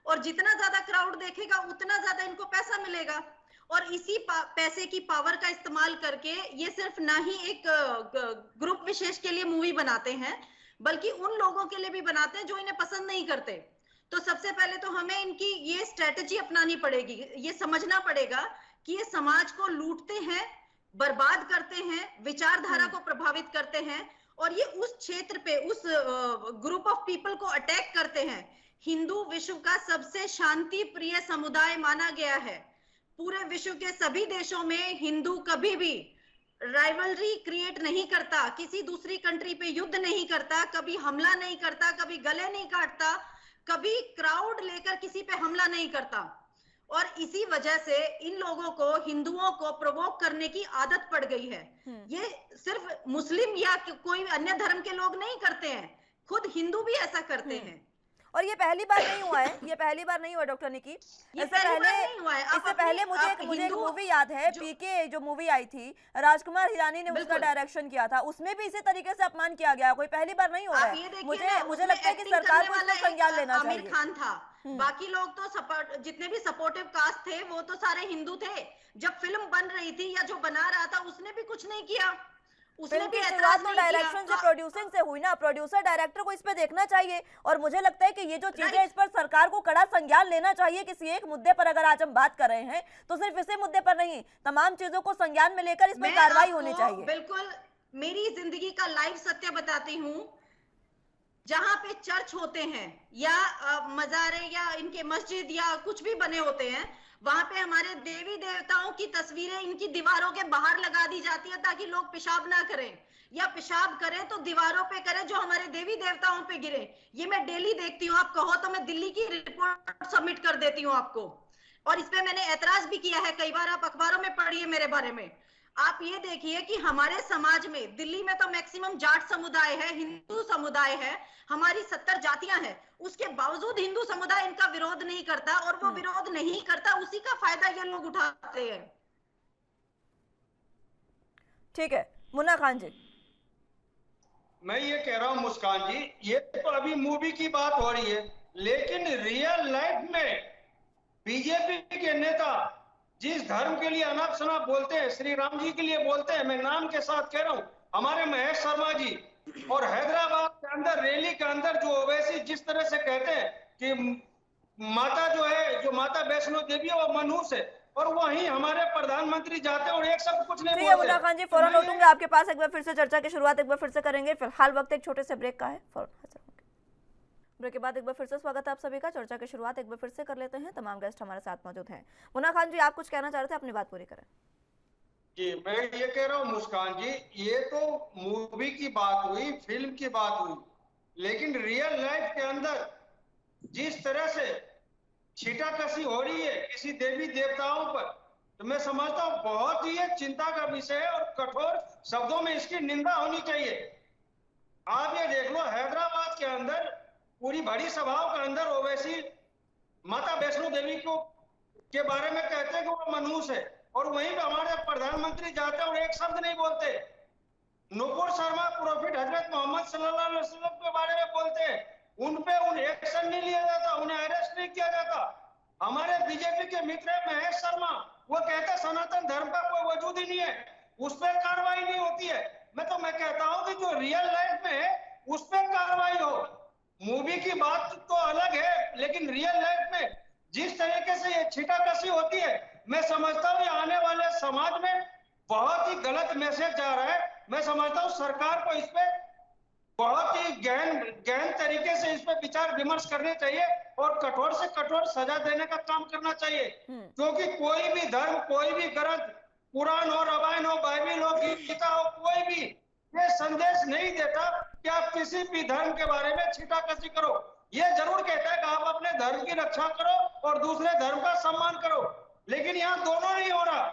और जितना ज्यादा क्राउड देखेगा उतना ज्यादा इनको पैसा मिलेगा। और इसी पैसे की पावर का इस्तेमाल करके ये सिर्फ ना ही एक ग्रुप विशेष के लिए मूवी बनाते हैं, बल्कि उन लोगों के लिए भी बनाते हैं जो इन्हें पसंद नहीं करते। तो सबसे पहले तो हमें इनकी ये स्ट्रेटेजी अपनानी पड़ेगी, ये समझना पड़ेगा कि ये समाज को लूटते हैं, बर्बाद करते हैं, विचारधारा को प्रभावित करते हैं, और ये उस क्षेत्र पे उस ग्रुप ऑफ पीपल को अटैक करते हैं। हिंदू विश्व का सबसे शांति प्रिय समुदाय माना गया है। पूरे विश्व के सभी देशों में हिंदू कभी भी राइवलरी क्रिएट नहीं करता, किसी दूसरी कंट्री पे युद्ध नहीं करता, कभी हमला नहीं करता, कभी गले नहीं काटता, कभी क्राउड लेकर किसी पे हमला नहीं करता। और इसी वजह से इन लोगों को, हिंदुओं को प्रोवोक करने की आदत पड़ गई है। ये सिर्फ मुस्लिम या कोई अन्य धर्म के लोग नहीं करते हैं, खुद हिंदू भी ऐसा करते हैं। और ये पहली बार नहीं हुआ है, ये पहली बार नहीं हुआ डॉक्टर निकी। इससे पहले मुझे एक मूवी याद है, पीके जो मूवी आई थी, राजकुमार हिरानी ने उसका डायरेक्शन किया था, उसमें भी इसी तरीके से अपमान किया गया। कोई पहली बार नहीं हो रहा है। मुझे लगता है कि सरकार को इसका संज्ञान लेना चाहिए। आमिर खान था, बाकी लोग तो जितने भी सपोर्टिव कास्ट थे वो तो सारे हिंदू थे। जब फिल्म बन रही थी या जो बना रहा था उसने भी कुछ नहीं किया, उसने भी ऐतराज नहीं डायरेक्शन से, प्रोड्यूसिंग से हुई ना। प्रोड्यूसर डायरेक्टर को इस पे देखना चाहिए, और मुझे लगता है कि ये जो चीजें, इस पर सरकार को कड़ा संज्ञान लेना चाहिए। किसी एक मुद्दे पर अगर आज हम बात कर रहे हैं तो सिर्फ इसी मुद्दे पर नहीं, तमाम चीजों को संज्ञान में लेकर इस पर कार्रवाई होनी चाहिए। बिल्कुल मेरी जिंदगी का लाइव सत्य बताती हूँ, जहां पे चर्च होते हैं या मज़ारे या इनके मस्जिद या कुछ भी बने होते हैं, वहां पे हमारे देवी देवताओं की तस्वीरें इनकी दीवारों के बाहर लगा दी जाती है ताकि लोग पेशाब ना करें, या पेशाब करें तो दीवारों पे करें जो हमारे देवी देवताओं पे गिरे। ये मैं डेली देखती हूँ। आप कहो तो मैं दिल्ली की रिपोर्ट सबमिट कर देती हूँ आपको, और इस पे मैंने ऐतराज भी किया है कई बार। आप अखबारों में पढ़िए मेरे बारे में। आप ये देखिए कि हमारे समाज में, दिल्ली में तो मैक्सिमम जाट समुदाय है, हिंदू समुदाय है, हमारी 70 जातियां हैं, उसके बावजूद हिंदू समुदाय इनका विरोध नहीं करता, और वो विरोध नहीं करता, उसी का फायदा ये लोग उठाते हैं। ठीक है मुन्ना खान जी। मैं ये कह रहा हूँ मुस्कान जी, ये तो अभी मूवी की बात हो रही है, लेकिन रियल लाइफ में बीजेपी के नेता जिस धर्म के लिए अनाप शनाप बोलते हैं, श्री राम जी के लिए बोलते हैं, मैं नाम के साथ कह रहा हूँ, हमारे महेश शर्मा जी, और हैदराबाद के अंदर रैली के अंदर जो ओवैसी जिस तरह से कहते हैं कि माता जो है, जो माता वैष्णो देवी है वो मनहूस है, और वहीं हमारे प्रधानमंत्री जाते हैं और एक सब कुछ नहीं बोलते। मुन्ना खान जी फौरन लौटूंगा आपके पास, एक बार फिर से चर्चा की शुरुआत एक बार फिर से करेंगे। फिलहाल वक्त एक छोटे से ब्रेक का है, ब्रेक के बाद एक बार फिर से स्वागत है आप सभी का। चर्चा की शुरुआत एक बार फिर से कर लेते हैं, तमाम गेस्ट हमारे साथ मौजूद हैं। मुन्ना खान जी आप कुछ कहना चाह रहे थे, अपनी बात पूरी करें। जी मैं ये कह रहा हूँ मुस्कान जी, ये तो मूवी की बात हुई, फिल्म की बात हुई, लेकिन रियल लाइफ के अंदर जिस तरह से छीटाकशी हो रही है किसी देवी देवताओं पर, तो मैं समझता हूँ बहुत ही चिंता का विषय है, और कठोर शब्दों में इसकी निंदा होनी चाहिए। आप ये देख लो, हैदराबाद के अंदर पूरी बड़ी सभाओं के अंदर ओवैसी माता वैष्णो देवी को के बारे में कहते हैं कि वो मनहूस है, और वहीं पे हमारे प्रधानमंत्री जाते हैं और एक शब्द नहीं बोलते। नुपुर शर्मा प्रोफेट हजरत मोहम्मद सल्लल्लाहु अलैहि वसल्लम के बारे में बोलते हैं, उनपे एक्शन नहीं लिया जाता, उन्हें अरेस्ट नहीं किया जाता। हमारे बीजेपी के मित्र महेश शर्मा, वो कहते सनातन धर्म का कोई वजूद ही नहीं है, उस पर कार्रवाई नहीं होती है। मैं कहता हूँ कि जो रियल लाइफ में है उस पर कार्रवाई हो। मूवी की बात तो अलग है, लेकिन रियल लाइफ में जिस तरीके से ये छीटाकशी होती है, मैं समझता हूँ ये आने वाले समाज में बहुत ही गलत मैसेज जा रहा है। मैं समझता हूँ सरकार को इस पे बहुत ही गहन तरीके से इस पे विचार विमर्श करने चाहिए, और कठोर से कठोर सजा देने का काम करना चाहिए, क्योंकि कोई भी धर्म, कोई भी ग्रंथ, कुरान हो, रामायण हो, बाइबिल हो, गीता हो, कोई भी ये संदेश नहीं देता कि आप किसी भी धर्म के बारे में छीटाकशी करो। ये जरूर कहता है कि आप अपने धर्म की रक्षा करो और दूसरे धर्म का सम्मान करो, लेकिन यहाँ दोनों नहीं हो रहा।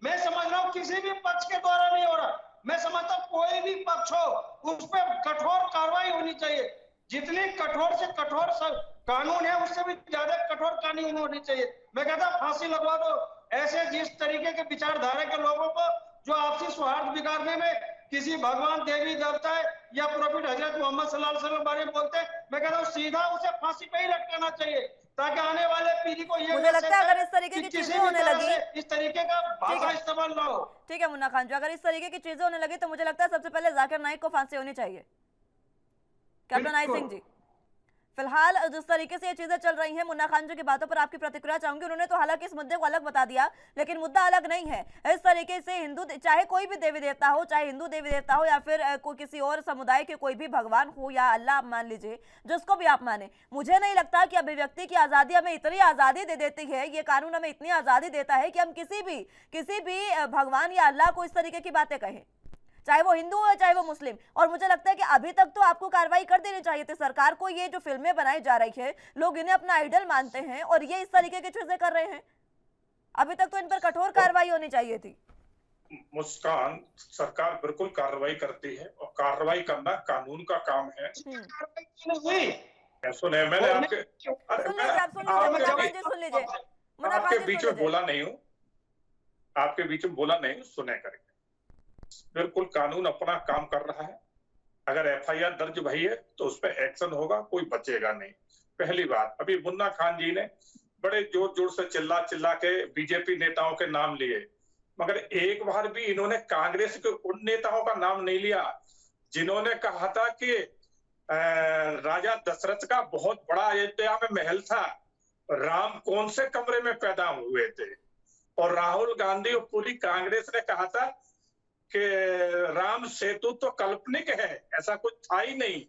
मैं समझ रहा हूँ किसी भी पक्ष के द्वारा नहीं हो रहा। मैं समझता हूँ कोई भी पक्ष हो उस पर कठोर कार्रवाई होनी चाहिए। जितनी कठोर से कठोर कानून है उससे भी ज्यादा कठोर कानून होनी चाहिए। मैं कहता हूँ फांसी लगवा दो ऐसे जिस तरीके के विचारधारा के लोगों को जो आपसी सौहार्द बिगाड़ने में किसी भगवान, देवी देवता या प्रोफेट हजरत मोहम्मद सल्लल्लाहु अलैहि वसल्लम बारे में बोलते हैं। मैं कहता हूँ सीधा उसे फांसी पे ही लटकाना चाहिए, ताकि आने वाले पीढ़ी को ये मुझे लगता है अगर इस तरीके की चीजें होने लगी, इस तरीके का भाषा इस्तेमाल ना हो। ठीक है मुन्ना खान जी, अगर इस तरीके की चीजें होने लगी तो मुझे लगता है सबसे पहले जाकिर नाइक को फांसी होनी चाहिए। कैप्टन आई सिंह जी, फिलहाल जिस तरीके से ये चीजें चल रही हैं, मुन्ना खान जी की बातों पर आपकी प्रतिक्रिया चाहूंगी। उन्होंने तो हालांकि इस मुद्दे को अलग बता दिया, लेकिन मुद्दा अलग नहीं है। इस तरीके से हिंदू, चाहे कोई भी देवी देवता हो, चाहे हिंदू देवी देवता हो या फिर कोई किसी और समुदाय के कोई भी भगवान हो या अल्लाह आप मान लीजिए, जिसको भी आप माने, मुझे नहीं लगता कि अभिव्यक्ति की आजादी हमें इतनी आजादी दे देती है, ये कानून हमें इतनी आजादी देता है कि हम किसी भी भगवान या अल्लाह को इस तरीके की बातें कहें, चाहे वो हिंदू हो चाहे वो मुस्लिम। और मुझे लगता है कि अभी तक तो आपको कार्रवाई कर देनी चाहिए थी सरकार को। ये जो फिल्में बनाई जा रही है, लोग इन्हें अपना आइडल मानते हैं और ये इस तरीके की चीजें कर रहे हैं, अभी तक तो इन पर कठोर कार्रवाई होनी चाहिए थी। मुस्कान, सरकार बिल्कुल कार्रवाई करती है और कार्रवाई करना कानून का काम है। हुई सुने, मैंने आपके सुन लीजिए, आप सुन लीजिए मुन्ना खान जी, सुन लीजिए मुन्ना खान आपके जी, बीच सुन में लीजिए। बोला नहीं हूँ, आपके बीच में बोला नहीं हूँ, सुने करेंगे। बिल्कुल कानून अपना काम कर रहा है। अगर एफआईआर दर्ज भई है तो उस पर एक्शन होगा, कोई बचेगा नहीं। पहली बात, अभी मुन्ना खान जी ने बड़े जोर जोर से चिल्ला चिल्ला के बीजेपी नेताओं के नाम लिए, मगर एक बार भी इन्होंने कांग्रेस के उन नेताओं का नाम नहीं लिया जिन्होंने कहा था कि राजा दशरथ का बहुत बड़ा अयोध्या में महल था, राम कौन से कमरे में पैदा हुए थे। और राहुल गांधी और पूरी कांग्रेस ने कहा था कि राम सेतु तो काल्पनिक है, ऐसा कुछ था ही नहीं,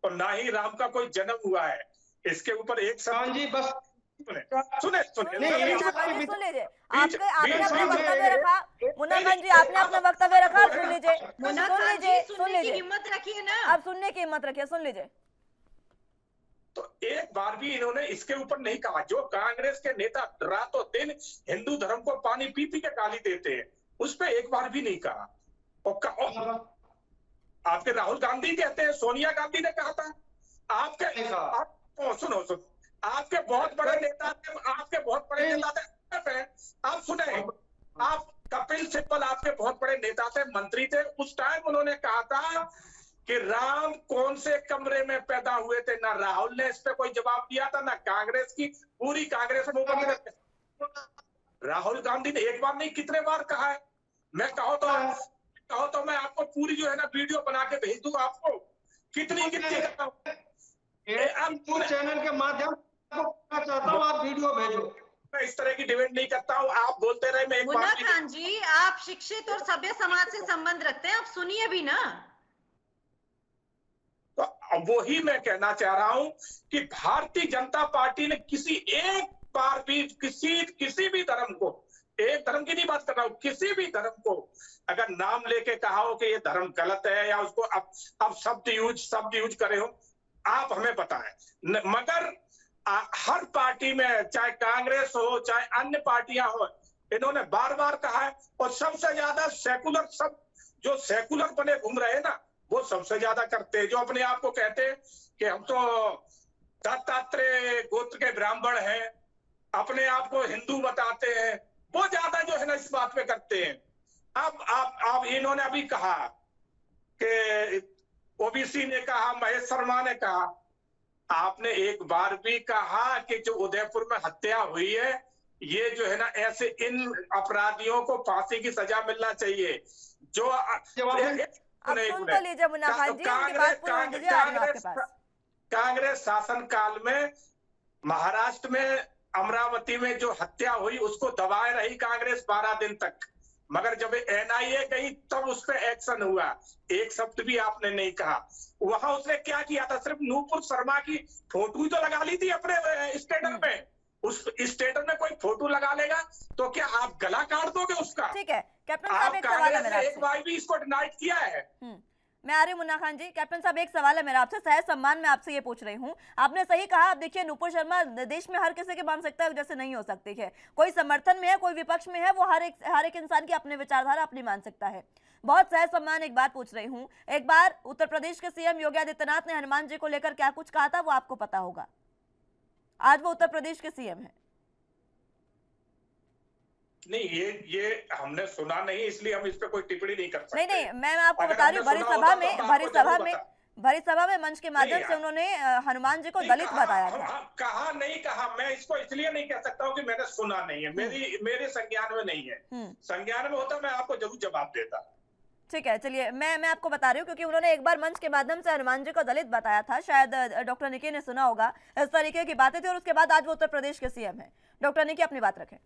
और ना ही राम का कोई जन्म हुआ है। इसके ऊपर एक शब्द जी बस सुने मुन्ना खान जी, सुन लीजिए, आपने अपना वक्तव्य रखा, मुन्ना खान जी आपने अपना वक्तव्य रखा, सुन लीजिए, मुन्ना सुन खान लीजिए, जी, सुन सुनने की लीजिए, हिम्मत रखिए ना। आप सुनने की हिम्मत रखिए, सुन लीजिए। तो एक बार भी इन्होंने इसके ऊपर नहीं कहा। जो कांग्रेस के नेता रातों दिन हिंदू धर्म को पानी पी पी के गाली देते हैं, उस पर एक बार भी नहीं कहा। और आपके राहुल गांधी कहते हैं, सोनिया गांधी ने कहा था, सुनो आपके बहुत बड़े नेता थे, आप सुने, आप कपिल सिब्बल आपके बहुत बड़े नेता थे, मंत्री थे, उस टाइम उन्होंने कहा था कि राम कौन से कमरे में पैदा हुए थे। ना राहुल ने इस पे कोई जवाब दिया था, ना कांग्रेस की पूरी कांग्रेस में। राहुल गांधी ने एक बार नहीं कितने बार कहा है। मैं कहो तो मैं आपको पूरी जो है ना वीडियो बना के भेज दूं आपको, कितनी चैनल के माध्यम से चाहता हूँ, आप वीडियो भेजो। मैं इस तरह की डिबेट नहीं करता हूँ, आप बोलते रहे, मैं एक मुन्ना बार खान जी, आप शिक्षित और सभ्य समाज से संबंध रखते हैं, आप सुनिए भी ना। तो वही मैं कहना चाह रहा हूं कि भारतीय जनता पार्टी ने किसी एक बार भी किसी भी धर्म को, एक धर्म की नहीं बात कर रहा हूं, किसी भी धर्म को अगर नाम लेके कहा हो कि ये धर्म गलत है या उसको अब शब्द यूज करे हो, आप हमें बताएं। मगर हर पार्टी में, चाहे कांग्रेस हो चाहे अन्य पार्टियां हो, इन्होंने बार बार कहा है। और सबसे ज्यादा सेकुलर, सब जो सेकुलर बने घूम रहे हैं ना, वो सबसे ज्यादा करते हैं। जो अपने आप को कहते हैं कि हम तो दत्तात्रेय गोत्र के ब्राह्मण हैं, अपने आप को हिंदू बताते हैं, वो ज्यादा जो है ना इस बात पे करते हैं। अब इन्होंने अभी कहा कि ओबीसी ने कहा, महेश शर्मा ने कहा, आपने एक बार भी कहा कि जो उदयपुर में हत्या हुई है, ये जो है ना ऐसे इन अपराधियों को फांसी की सजा मिलना चाहिए। जो आप सुन तो लीजिए मुन्ना खान जी, उनकी बात पूरी होने दीजिए, आ रही हूं आपके पास। कांग्रेस शासन काल में महाराष्ट्र में अमरावती में जो हत्या हुई, उसको दबाए रही कांग्रेस 12 दिन तक, मगर जब एनआईए गई तब उस पर एक्शन हुआ। एक शब्द भी आपने नहीं कहा। वहां उसने क्या किया था, सिर्फ नूपुर शर्मा की फोटो ही तो लगा ली थी अपने स्टेटस में। उस स्टेटस में कोई फोटो लगा लेगा तो क्या आप गला काट दोगे उसका? ठीक है कैप्टन साहब, एक सवाल है मेरा आपसे। एक बार भी इसको डिनाइट किया है। मैं आ रही हूँ मुन्ना खान जी। कैप्टन साहब, एक सवाल है मेरा आपसे, सहज सम्मान में आपसे ये पूछ रही हूँ। आपने सही कहा, आप देखिए नूपुर शर्मा देश में हर किसी की मानसिकता जैसे नहीं हो सकती है, कोई समर्थन में है कोई विपक्ष में है, वो हर एक इंसान की अपनी विचारधारा अपनी मानसिकता है। बहुत सहज सम्मान एक बात पूछ रही हूँ, एक बार उत्तर प्रदेश के सीएम योगी आदित्यनाथ ने हनुमान जी को लेकर क्या कुछ कहा था, वो आपको पता होगा। आज वो उत्तर प्रदेश के सीएम है। नहीं, ये हमने सुना नहीं, इसलिए हम इस पे कोई टिप्पणी नहीं कर सकते। नहीं, मैं आपको बता रही हूँ, भरी सभा में मंच के माध्यम से उन्होंने हनुमान जी को दलित बताया था। कहा नहीं कहा, मैं इसको इसलिए नहीं कह सकता हूँ कि मैंने सुना नहीं है, मेरे संज्ञान में नहीं है। संज्ञान में होता मैं आपको जरूर जवाब देता। ठीक है, चलिए मैं आपको बता रही हूँ, क्योंकि उन्होंने एक बार मंच के माध्यम से हनुमान जी को दलित बताया था, शायद डॉक्टर निकी ने सुना होगा, इस तरीके की बातें थी, और उसके बाद आज वो उत्तर प्रदेश के सीएम है। डॉक्टर निकी, अपनी बात रखें।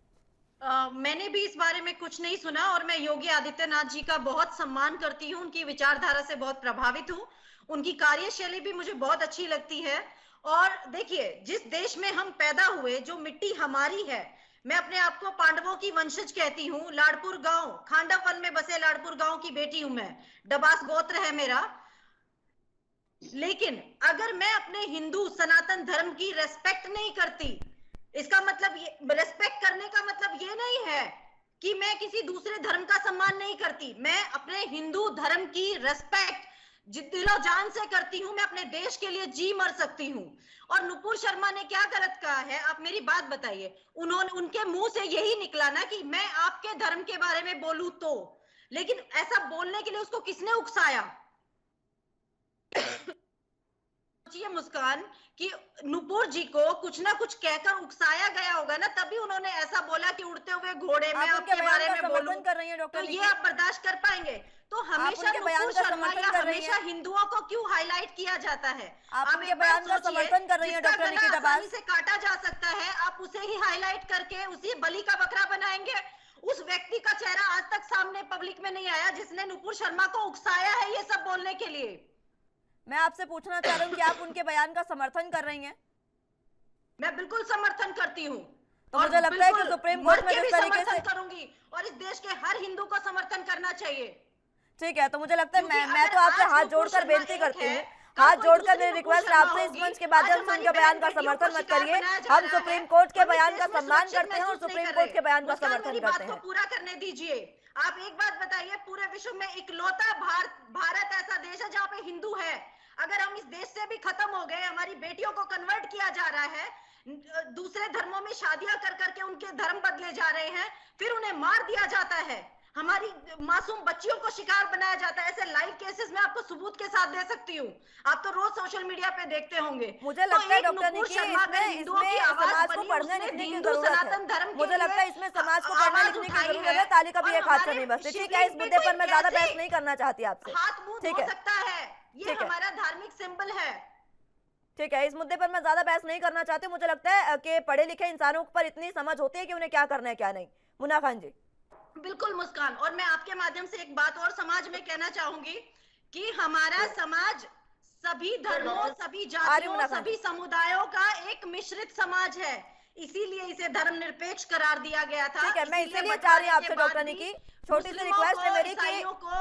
मैंने भी इस बारे में कुछ नहीं सुना, और मैं योगी आदित्यनाथ जी का बहुत सम्मान करती हूँ, उनकी विचारधारा से बहुत प्रभावित हूँ, उनकी कार्यशैली भी मुझे बहुत अच्छी लगती है। और देखिए, जिस देश में हम पैदा हुए, जो मिट्टी हमारी है, मैं अपने आप को पांडवों की वंशज कहती हूँ। लाड़पुर गांव, खांडव वन में बसे लाड़पुर गांव की बेटी हूं मैं, डबास गोत्र है मेरा। लेकिन अगर मैं अपने हिंदू सनातन धर्म की रेस्पेक्ट नहीं करती, इसका मतलब ये, रेस्पेक्ट करने का मतलब ये नहीं है कि मैं किसी दूसरे धर्म का सम्मान नहीं करती। मैं अपने हिंदू धर्म की रेस्पेक्ट, दिलो जान से करती हूँ, मैं अपने देश के लिए जी मर सकती हूँ। और नुपुर शर्मा ने क्या गलत कहा है, आप मेरी बात बताइए। उनके मुंह से यही निकला ना कि मैं आपके धर्म के बारे में बोलूं तो, लेकिन ऐसा बोलने के लिए उसको किसने उकसाया? सोचिए मुस्कान कि नुपुर जी को कुछ ना कुछ कहकर उकसाया गया होगा ना, तभी उन्होंने ऐसा बोला कि उड़ते हुए घोड़े में आपके बारे में बोलूं, कर रही है डॉक्टर तो ये आप बर्दाश्त कर पाएंगे? तो हमेशा नुपुर शर्मा या हमेशा हिंदुओं को क्यों हाईलाइट किया जाता है? आप उनके बयान का समर्थन कर रही हैं डॉक्टर निकी डबाल? से काटा जा सकता है, आप उसे ही हाईलाइट करके उसी बलि का बकरा बनाएंगे? उस व्यक्ति का चेहरा आज तक सामने पब्लिक में नहीं आया जिसने नुपुर शर्मा को उकसाया है ये सब बोलने के लिए। मैं आपसे पूछना चाह रही हूँ कि आप उनके बयान का समर्थन कर रही हैं? मैं बिल्कुल समर्थन करती हूँ, तो मुझे लगता है कि सुप्रीम कोर्ट में जिस तरीके से करूंगी और इस देश के हर हिंदू को समर्थन करना चाहिए। ठीक है, तो मुझे लगता है मैं तो आपसे हाथ जोड़कर बेनती करती हूँ, हाथ जोड़कर मेरी रिक्वेस्ट आपसे इस मंच के माध्यम से उनके बयान का समर्थन मत करिए। हम सुप्रीम कोर्ट के बयान का सम्मान करते हैं और सुप्रीम कोर्ट के बयान का समर्थन करते हैं। पूरा करने दीजिए। आप एक बात बताइए, पूरे विश्व में इकलौता भारत ऐसा देश है जहाँ पे हिंदू है। अगर हम इस देश से भी खत्म हो गए, हमारी बेटियों को कन्वर्ट किया जा रहा है, दूसरे धर्मों में शादियां कर करके उनके धर्म बदले जा रहे हैं, फिर उन्हें मार दिया जाता है, हमारी मासूम बच्चियों को शिकार बनाया जाता है। ऐसे लाइव केसेस मैं आपको सबूत के साथ दे सकती हूँ, आप तो रोज सोशल मीडिया पे देखते होंगे। मुझे लगता है डॉक्टर निकी इसमें समाज को पढ़ने लिखने की जरूरत है। मुझे लगता है इसमें समाज को पढ़ने लिखने की जरूरत है। ताली का भी एक हाथ से नहीं बसती। ठीक है, इस मुद्दे पर मैं ज्यादा बहस नहीं करना चाहती आपसे। ठीक है, सकता है, ये हमारा धार्मिक सिंबल है। ठीक है, इस मुद्दे पर मैं ज्यादा बहस नहीं करना चाहती। मुझे लगता है कि पढ़े लिखे इंसानों पर इतनी समझ होती है कि उन्हें क्या करना है क्या नहीं। मुन्ना खान जी। बिल्कुल मुस्कान, और मैं आपके माध्यम से एक बात और समाज में कहना चाहूंगी कि हमारा समाज सभी धर्मों, सभी जातियों, सभी समुदायों का एक मिश्रित समाज है, इसीलिए इसे धर्मनिरपेक्ष करार दिया गया था। ठीक है, मैं इसीलिए चाह रही हूँ आपसे डॉक्टर निकी, छोटी सी रिक्वेस्ट है मेरी कि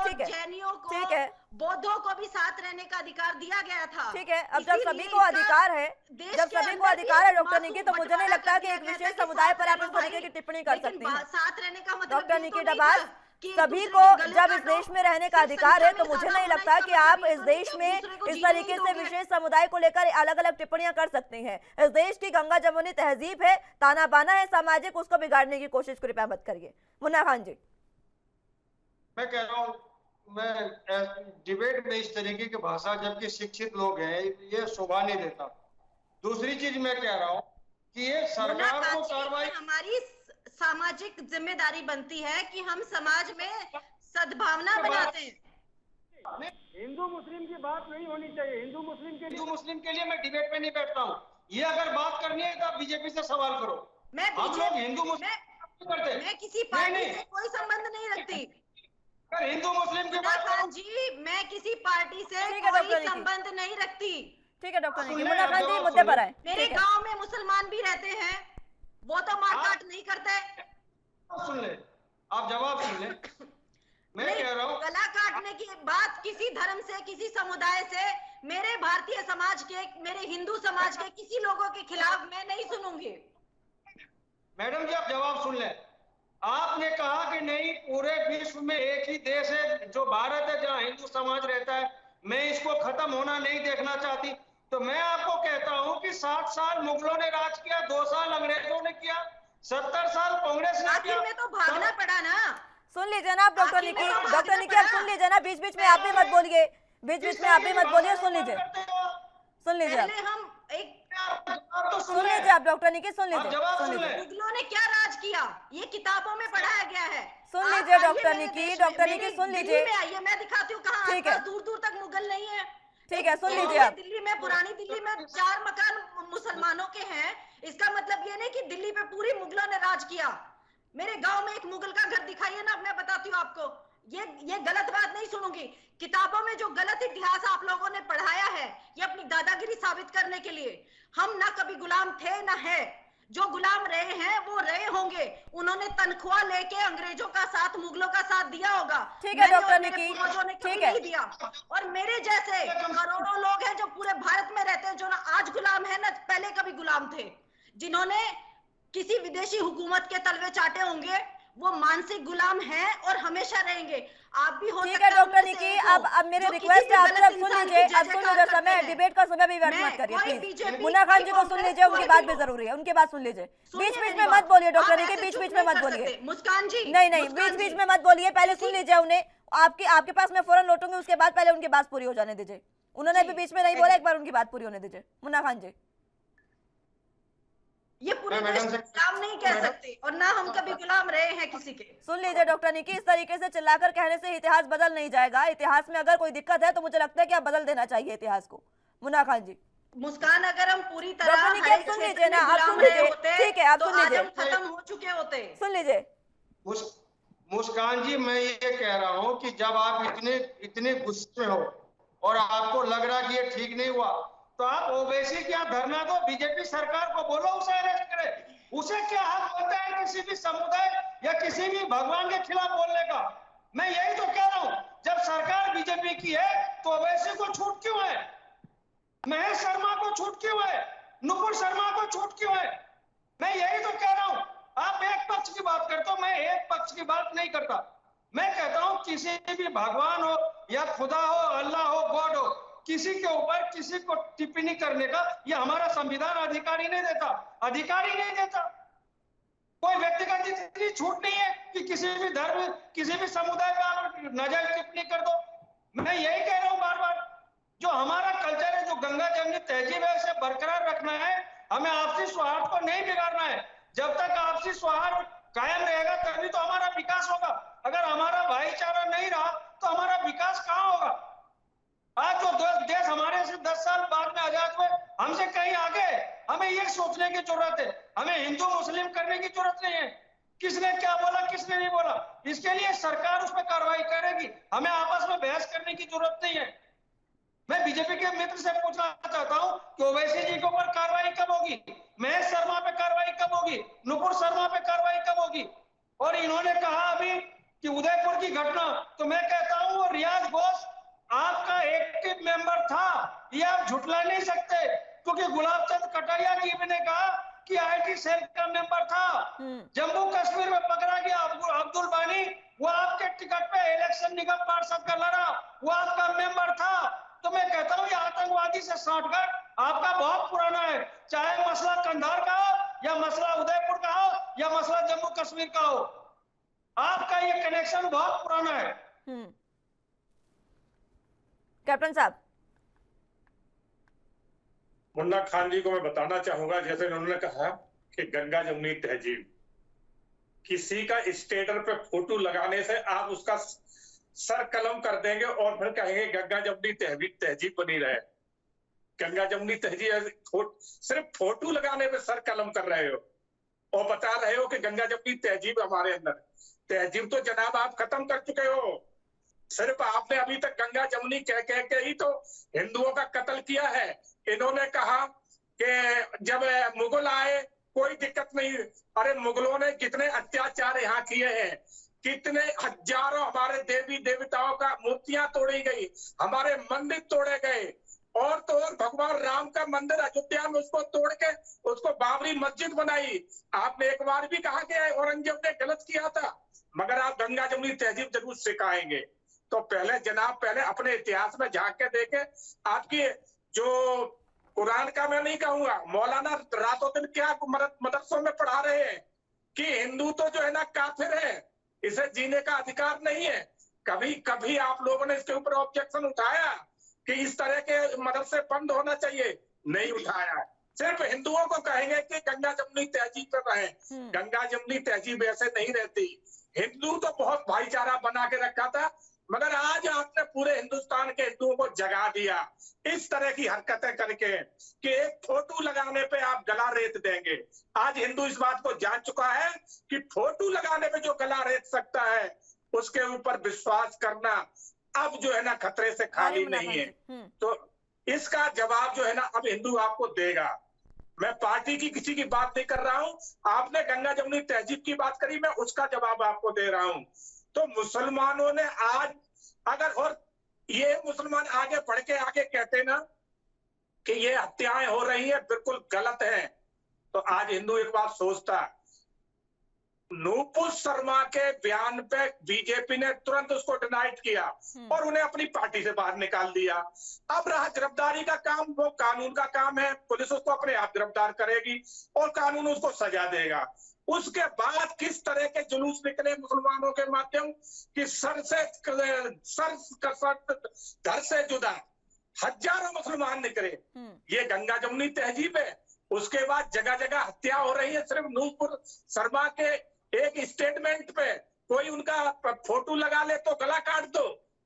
ठीक है, जैनियों को, ठीक है, बौद्धों को भी साथ रहने का अधिकार दिया गया था। ठीक है, अब जब सभी को अधिकार है, डॉक्टर निकी, तो मुझे नहीं लगता कि एक विशेष समुदाय पर आप इस तरीके की टिप्पणी कर सकती हैं। साथ रहने का मतलब डॉक्टर निकी डबाल, सभी को जब इस देश में रहने का अधिकार है, तो मुझे नहीं लगता कि आप इस देश में इस तरीके से विशेष समुदाय को लेकर अलग अलग टिप्पणियां कर सकती हैं। इस देश की गंगा जमुनी तहजीब है, ताना बाना है सामाजिक, उसको बिगाड़ने की कोशिश कृपया मत करिए। मुन्ना खान जी। मैं कह रहा हूँ, मैं डिबेट में इस तरीके की भाषा जबकि शिक्षित लोग हैं, ये शोभा नहीं देता। दूसरी चीज मैं कह रहा हूँ कि ये सरकार को कार्रवाई, हमारी सामाजिक जिम्मेदारी बनती है कि हम समाज में सद्भावना बनाते हैं। हिंदू मुस्लिम की बात नहीं होनी चाहिए। हिंदू मुस्लिम के लिए मैं डिबेट में नहीं बैठता हूँ। ये अगर बात करनी है तो आप बीजेपी से सवाल करो। हम लोग हिंदू मुस्लिम करते, मैं किसी पार्टी से कोई संबंध नहीं रखती। हिंदू मुस्लिम की बात करो जी, मैं किसी पार्टी से कोई संबंध नहीं रखती। ठीक है डॉक्टर निकी, मुन्ना खान जी मुद्दे पर आए। मेरे गांव में मुसलमान भी रहते हैं, वो तो मारकाट नहीं करते। सुन ले, आप जवाब सुन ले। मैं कह रहा हूँ, गला काटने की बात किसी धर्म से, किसी समुदाय से, मेरे भारतीय समाज के, मेरे हिंदू समाज के किसी लोगों के खिलाफ मैं नहीं सुनूंगी। मैडम जी आप जवाब सुन ले। आपने कहा कि नहीं, पूरे विश्व में एक ही देश है जो भारत है, जहाँ हिंदू समाज रहता है, मैं इसको खत्म होना नहीं देखना चाहती। तो मैं आपको कहता हूं कि 60 साल मुगलों ने राज किया, 2 साल अंग्रेजों ने किया, 70 साल कांग्रेस ने किया, में तो भागना पड़ा ना। सुन लीजिए ना आप डॉक्टर निकी, आप सुन लीजिए ना, बीच बीच में आप भी मत बोलिए, बीच बीच में आप भी मत बोलिए, सुन लीजिए आप डॉक्टर निकी, सुन लीजिए। मुगलों ने क्या राज किया, ये किताबों में पढ़ाया गया है। सुन लीजिए डॉक्टर निकी सुन लीजिए। आइए मैं दिखाती हूँ कहाँ दूर दूर तक मुगल नहीं है। ठीक है, सुन लीजिए आप। दिल्ली में, पुरानी दिल्ली में 4 मकान मुसलमानों के हैं, इसका मतलब ये नहीं कि दिल्ली पे पूरी मुगलों ने राज किया। मेरे गांव में एक मुगल का घर दिखाइए ना, मैं बताती हूँ आपको। ये गलत बात नहीं सुनूंगी। किताबों में जो गलत इतिहास आप लोगों ने पढ़ाया है, ये अपनी दादागिरी साबित करने के लिए। हम ना कभी गुलाम थे ना है, जो गुलाम रहे हैं वो रहे होंगे। उन्होंने तनख्वाह लेके अंग्रेजों का साथ, मुगलों का साथ दिया होगा। ठीक है डॉक्टर निकी, ठीक है दिया। और मेरे जैसे करोड़ों लोग हैं जो पूरे भारत में रहते हैं, जो ना आज गुलाम है ना पहले कभी गुलाम थे, जिन्होंने किसी विदेशी हुकूमत के तलवे चाटे होंगे। वो मानसिक गुलाम हैं और हमेशा रहेंगे। आप भी हो ठीक है डॉक्टर निकी, अब मेरी रिक्वेस्ट है आपसे, अब सुन लीजिए, अब सुन लीजिए, समय डिबेट का समय भी व्यर्थ मत करिए प्लीज। मुन्ना खान जी को सुन लीजिए, उनकी बात भी जरूरी है, उनकी बात सुन लीजिए। बीच बीच में मत बोलिए डॉक्टर निकी, बीच बीच में मत बोलिए। मुस्कान जी, नहीं नहीं, बीच बीच में मत बोलिए, पहले सुन लीजिए उन्हें। आपके पास मैं फौरन लौटूंगी, उसके बाद पहले उनकी बात पूरी हो जाने दीजिए। उन्होंने भी बीच में नहीं बोला, एक बार उनकी बात पूरी होने दीजिए। मुन्ना खान जी, ये पूरे देश को गुलाम नहीं कह सकते और ना हम कभी गुलाम रहे हैं किसी के। सुन लीजिए डॉक्टर निकी, इस तरीके से चिल्लाकर कहने से इतिहास बदल नहीं जाएगा। इतिहास में अगर कोई दिक्कत है तो मुझे लगता है कि आप बदल देना चाहिए इतिहास को। मुन्ना खान जी, मुस्कान, अगर हम पूरी तरह डॉक्टर निकी आप सुन लीजिए ना, आप सुन लीजिए, ठीक है आप सुन लीजिए, खत्म हो चुके होते। सुन लीजिए। मुस्कान जी, मैं ये कह रहा हूँ कि जब आप इतने गुस्से में हो और आपको लग रहा कि ये ठीक नहीं हुआ, तो आप ओवैसी क्या धरना दो, बीजेपी सरकार को बोलो उसे अरेस्ट करे। उसे क्या हक होता है किसी भी समुदाय या किसी भी भगवान के खिलाफ बोलने का? मैं यही तो कह रहा हूं, जब सरकार बीजेपी की है तो ओवैसी को छूट क्यों है, महेश शर्मा को छूट क्यों है, नुपुर शर्मा को छूट क्यों है? मैं यही तो कह रहा हूं। आप एक पक्ष की बात करते हो, मैं एक पक्ष की बात नहीं करता। मैं कहता हूं किसी भी भगवान हो या खुदा हो, अल्लाह हो, गॉड हो, किसी के ऊपर किसी को टिप्पणी करने का ये हमारा संविधान अधिकारी नहीं देता, अधिकारी नहीं देता। कोई व्यक्तिगत इतनी छूट नहीं है कि किसी भी धर्म, किसी भी समुदाय पे आप नाजायज टिप्पणी कर दो। मैं यही कह रहा हूं बार बार, जो हमारा कल्चर है, जो गंगा जमनी तहजीब है, उसे बरकरार रखना है। हमें आपसी सौहार्द को नहीं बिगाड़ना है। जब तक आपसी सौहार्द कायम रहेगा तभी तो हमारा विकास होगा। अगर हमारा भाईचारा नहीं रहा तो हमारा विकास कहाँ होगा? आज जो देश हमारे से 10 साल बाद में आजाद हुए, हमसे कहीं आगे। हमें ये सोचने की जरूरत है, हमें हिंदू मुस्लिम करने की जरूरत नहीं है। किसने क्या बोला, किसने नहीं बोला, इसके लिए सरकार उस पर कार्रवाई करेगी। हमें आपस में बहस करने की जरूरत नहीं है। मैं बीजेपी के मित्र से पूछना चाहता हूं कि ओवैसी जी के ऊपर कार्रवाई कब होगी, महेश शर्मा पे कार्रवाई कब होगी, नुपुर शर्मा पे कार्रवाई कब होगी? और इन्होंने कहा अभी कि उदयपुर की घटना, तो मैं कहता हूं वो रियाज घोष आपका एक्टिव मेंबर था, ये आप झुटला नहीं सकते, क्योंकि गुलाब चंद कटारिया जी ने कहा कि आईटी सेल का मेंबर था। जम्मू कश्मीर में पकड़ा गया अब्दुल बानी, वो आपके टिकट पे इलेक्शन निगम पार्षद का लड़ा, वो आपका मेंबर था। तो मैं कहता हूँ ये आतंकवादी से साठगांठ आपका बहुत पुराना है, चाहे मसला कंधार का हो या मसला उदयपुर का हो या मसला जम्मू कश्मीर का हो, आपका ये कनेक्शन बहुत पुराना है। कैप्टन साहब, मुन्ना खान जी को मैं बताना चाहूंगा, जैसे उन्होंने कहा कि गंगा जमुनी तहजीब, किसी का स्टेटर पे फोटो लगाने से आप उसका सर कलम कर देंगे और फिर कहेंगे गंगा जमुनी तहजीब बनी रहे। गंगा जमुनी तहजीब सिर्फ फोटो लगाने पे सर कलम कर रहे हो और बता रहे हो कि गंगा जमुनी तहजीब हमारे अंदर। तहजीब तो जनाब आप खत्म कर चुके हो। सिर्फ आपने अभी तक गंगा जमुनी कह के ही तो हिंदुओं का कत्ल किया है। इन्होंने कहा कि जब मुगल आए कोई दिक्कत नहीं, अरे मुगलों ने कितने अत्याचार यहाँ किए हैं, कितने हजारों हमारे देवी देवताओं का मूर्तियां तोड़ी गई, हमारे मंदिर तोड़े गए, और तो और भगवान राम का मंदिर अयोध्या में उसको तोड़ के उसको बाबरी मस्जिद बनाई। आपने एक बार भी कहा कि औरंगजेब ने गलत किया था, मगर आप गंगा जमुनी तहजीब जरूर सिखाएंगे। तो पहले जनाब पहले अपने इतिहास में झांक के देखे। आपकी जो कुरान का मैं नहीं कहूंगा, मौलाना रातों दिन क्या मदरसों में पढ़ा रहे हैं कि हिंदू तो जो है ना काफिर है, इसे जीने का अधिकार नहीं है। कभी कभी आप लोगों ने इसके ऊपर ऑब्जेक्शन उठाया कि इस तरह के मदरसे बंद होना चाहिए? नहीं उठाया। सिर्फ हिंदुओं को कहेंगे कि गंगा जमुनी तहजीब पर रहे। गंगा जमुनी तहजीब ऐसे नहीं रहती। हिंदू तो बहुत भाईचारा बना के रखा था, मगर आज आपने पूरे हिंदुस्तान के हिंदुओं को जगा दिया इस तरह की हरकतें करके कि एक फोटो लगाने पे आप गला रेत देंगे। आज हिंदू इस बात को जान चुका है कि फोटो लगाने पे जो गला रेत सकता है उसके ऊपर विश्वास करना अब जो है ना खतरे से खाली नहीं है। तो इसका जवाब जो है ना अब हिंदू आपको देगा। मैं पार्टी की किसी की बात नहीं कर रहा हूं। आपने गंगा जमुनी तहजीब की बात करी, मैं उसका जवाब आपको दे रहा हूं। तो मुसलमानों ने आज अगर, और ये मुसलमान आगे बढ़ के आगे कहते ना कि ये हत्याएं हो रही है बिल्कुल गलत है, तो आज हिंदू एक बात सोचता नूपुर शर्मा के बयान पे बीजेपी ने तुरंत उसको डिनाइट किया और उन्हें अपनी पार्टी से बाहर निकाल दिया। अब रहा गिरफ्तारी का काम, वो कानून का काम है, पुलिस उसको अपने आप गिरफ्तार करेगी और कानून उसको सजा देगा। उसके बाद किस तरह के जुलूस निकले मुसलमानों के माध्यम कि सर घर से जुदा हजारों मुसलमान निकले। ये गंगा जमुनी तहजीब है। उसके बाद जगह जगह हत्या हो रही है सिर्फ नूपुर शर्मा के एक स्टेटमेंट पे। कोई उनका फोटो लगा ले तो गला काट दो।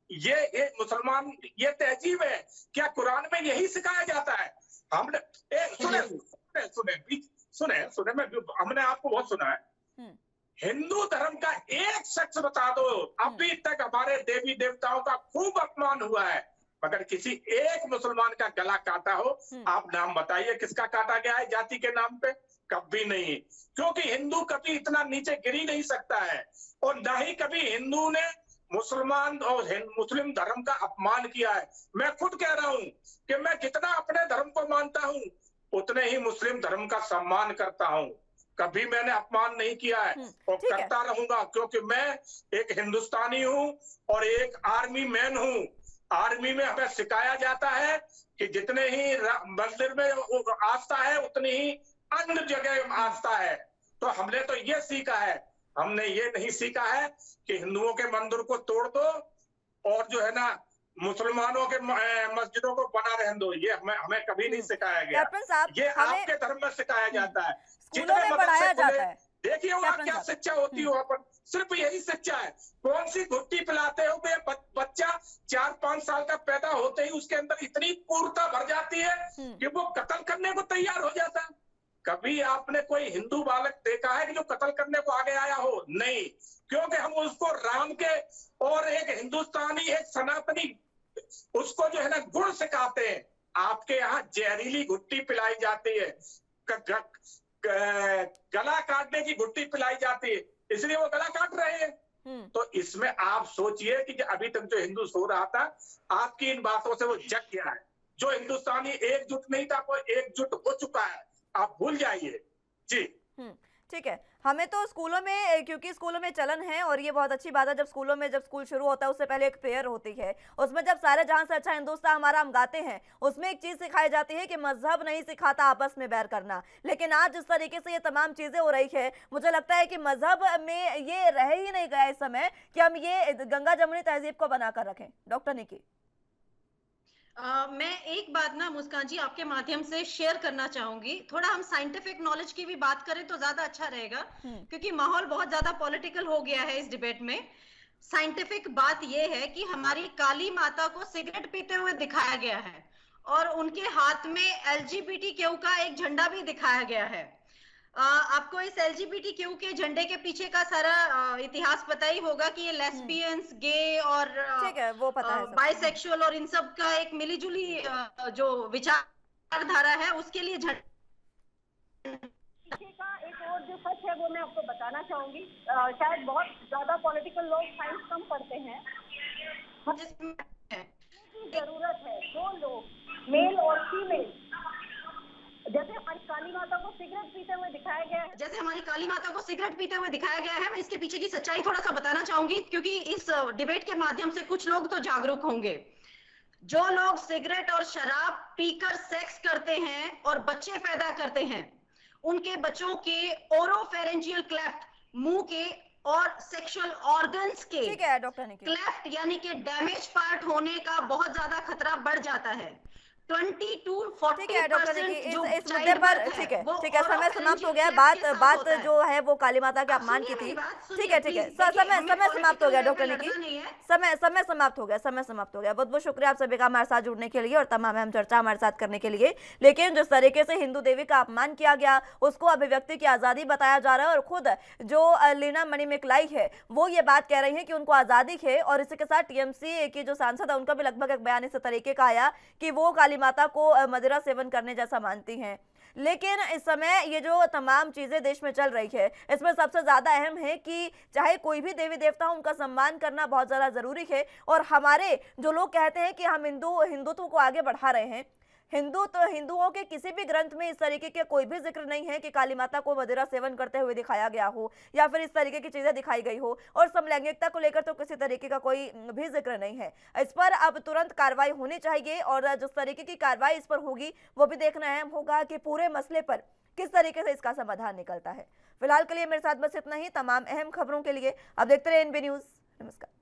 ये मुसलमान, ये तहजीब है क्या? कुरान में यही सिखाया जाता है? हमने सुने मैं हमने आपको बहुत सुना है। हिंदू धर्म का एक शख्स बता दो अभी तक हमारे देवी देवताओं का खूब अपमान हुआ है, मगर किसी एक मुसलमान का गला काटा हो? आप नाम बताइए किसका काटा गया है जाति के नाम पे? कभी नहीं, क्योंकि हिंदू कभी इतना नीचे गिर ही नहीं सकता है। और ना ही कभी हिंदू ने मुसलमान और मुस्लिम धर्म का अपमान किया है। मैं खुद कह रहा हूं कि मैं जितना अपने धर्म को मानता हूं उतने ही मुस्लिम धर्म का सम्मान करता हूं। कभी मैंने अपमान नहीं किया है और करता रहूंगा, क्योंकि मैं एक हिंदुस्तानी हूं और एक आर्मी मैन हूं। आर्मी में हमें सिखाया जाता है कि जितने ही मंदिर में आस्था है उतनी ही अन्य जगह आस्था है। तो हमने तो ये सीखा है, हमने ये नहीं सीखा है कि हिंदुओं के मंदिर को तोड़ दो और जो है ना मुसलमानों के मस्जिदों को बना रहने दो। ये हमें कभी नहीं सिखाया गया। ये आपके धर्म में सिखाया जाता है, जितने पढ़ाया जाता है। देखिए वहां क्या शिक्षा होती है, वहां पर सिर्फ यही शिक्षा है। कौन सी घुट्टी पिलाते हो? बच्चा 4-5 साल का पैदा होते ही उसके अंदर इतनी क्रूरता भर जाती है कि वो कत्ल करने को तैयार हो जाता है। कभी आपने कोई हिंदू बालक देखा है कि जो कत्ल करने को आगे आया हो? नहीं, क्योंकि हम उसको राम के और एक हिंदुस्तानी, एक सनातनी, उसको जो है ना गुण सिखाते हैं। आपके यहाँ जहरीली घुट्टी पिलाई जाती है, गला काटने की घुट्टी पिलाई जाती है, इसलिए वो गला काट रहे हैं। तो इसमें आप सोचिए कि अभी तक जो हिंदू सो रहा था, आपकी इन बातों से वो जग गया है। जो हिंदुस्तानी एकजुट नहीं था वो एकजुट हो चुका है, आप भूल जाइए जी। ठीक है, हमें तो स्कूलों में, क्योंकि स्कूलों में चलन है और ये बहुत अच्छी बात है, जब स्कूलों में जब स्कूल शुरू होता है उससे पहले एक प्रेयर होती है, उसमें जब सारे जहां से अच्छा हिंदुस्तान हमारा हम गाते हैं, उसमें एक चीज सिखाई जाती है कि मजहब नहीं सिखाता आपस में बैर करना। लेकिन आज जिस तरीके से ये तमाम चीजें हो रही है, मुझे लगता है कि मजहब में ये रह ही नहीं गया इस समय कि हम ये गंगा जमुनी तहजीब को बनाकर रखें। डॉक्टर निकी, मैं एक बात ना मुस्कान जी आपके माध्यम से शेयर करना चाहूंगी। थोड़ा हम साइंटिफिक नॉलेज की भी बात करें तो ज्यादा अच्छा रहेगा, क्योंकि माहौल बहुत ज्यादा पॉलिटिकल हो गया है इस डिबेट में। साइंटिफिक बात यह है कि हमारी काली माता को सिगरेट पीते हुए दिखाया गया है और उनके हाथ में LGBTQ का एक झंडा भी दिखाया गया है। आपको इस LGBTQ के झंडे के पीछे का सारा इतिहास पता ही होगा कि ये लेस्बियंस, गे और ठीक है, वो पता है, बाइसेक्सुअल और इन सब का एक मिलीजुली जो विचारधारा है उसके लिए का एक और जो सच है वो मैं आपको बताना चाहूंगी। शायद बहुत ज्यादा पॉलिटिकल लोग साइंस कम पढ़ते हैं, जिसमें जरूरत है दो लोग, मेल और फीमेल। जैसे हमारी काली माता को सिगरेट पीते हुए दिखाया गया है, मैं इसके पीछे की सच्चाई थोड़ा सा बताना चाहूंगी, क्योंकि इस डिबेट के माध्यम से कुछ लोग तो जागरूक होंगे। जो लोग सिगरेट और शराब पीकर सेक्स करते हैं और बच्चे पैदा करते हैं, उनके बच्चों के ओरोफेरेंजियल क्लेफ्ट, मुंह के और सेक्सुअल ऑर्गन्स के क्लेफ्ट यानी कि डैमेज पार्ट होने का बहुत ज्यादा खतरा बढ़ जाता है। 20 to 40% इस मुद्दे पर ठीक है, समय समाप्त हो गया। बात जो है वो काली माता के अपमान की थी। ठीक है, समय समाप्त हो गया डॉक्टर निकी, समय समाप्त हो गया। बहुत बहुत शुक्रिया आप सभी का हमारे साथ जुड़ने के लिए और तमाम अहम चर्चा हमारे साथ करने के लिए। लेकिन जिस तरीके से हिंदू देवी का अपमान किया गया, उसको अभिव्यक्ति की आजादी बताया जा रहा है, और खुद जो लीना मणिमेकलाई है वो ये बात कह रही है कि उनको आजादी है। और इसी के साथ TMC की जो सांसद है उनका भी लगभग एक बयान इस तरीके का आया कि वो काली माता को मदिरा सेवन करने जैसा मानती हैं। लेकिन इस समय ये जो तमाम चीजें देश में चल रही है, इसमें सबसे ज्यादा अहम है कि चाहे कोई भी देवी देवता हो, उनका सम्मान करना बहुत ज्यादा जरूरी है। और हमारे जो लोग कहते हैं कि हम हिंदुत्व को आगे बढ़ा रहे हैं, हिंदू तो हिंदुओं के किसी भी ग्रंथ में इस तरीके के कोई भी जिक्र नहीं है कि काली माता को मदिरा सेवन करते हुए दिखाया गया हो या फिर इस तरीके की चीजें दिखाई गई हो। और समलैंगिकता को लेकर तो किसी तरीके का कोई भी जिक्र नहीं है। इस पर अब तुरंत कार्रवाई होनी चाहिए और जिस तरीके की कार्रवाई इस पर होगी वो भी देखना अहम होगा कि पूरे मसले पर किस तरीके से इसका समाधान निकलता है। फिलहाल के लिए मेरे साथ बस इतना ही। तमाम अहम खबरों के लिए अब देखते रहे एनबी न्यूज। नमस्कार।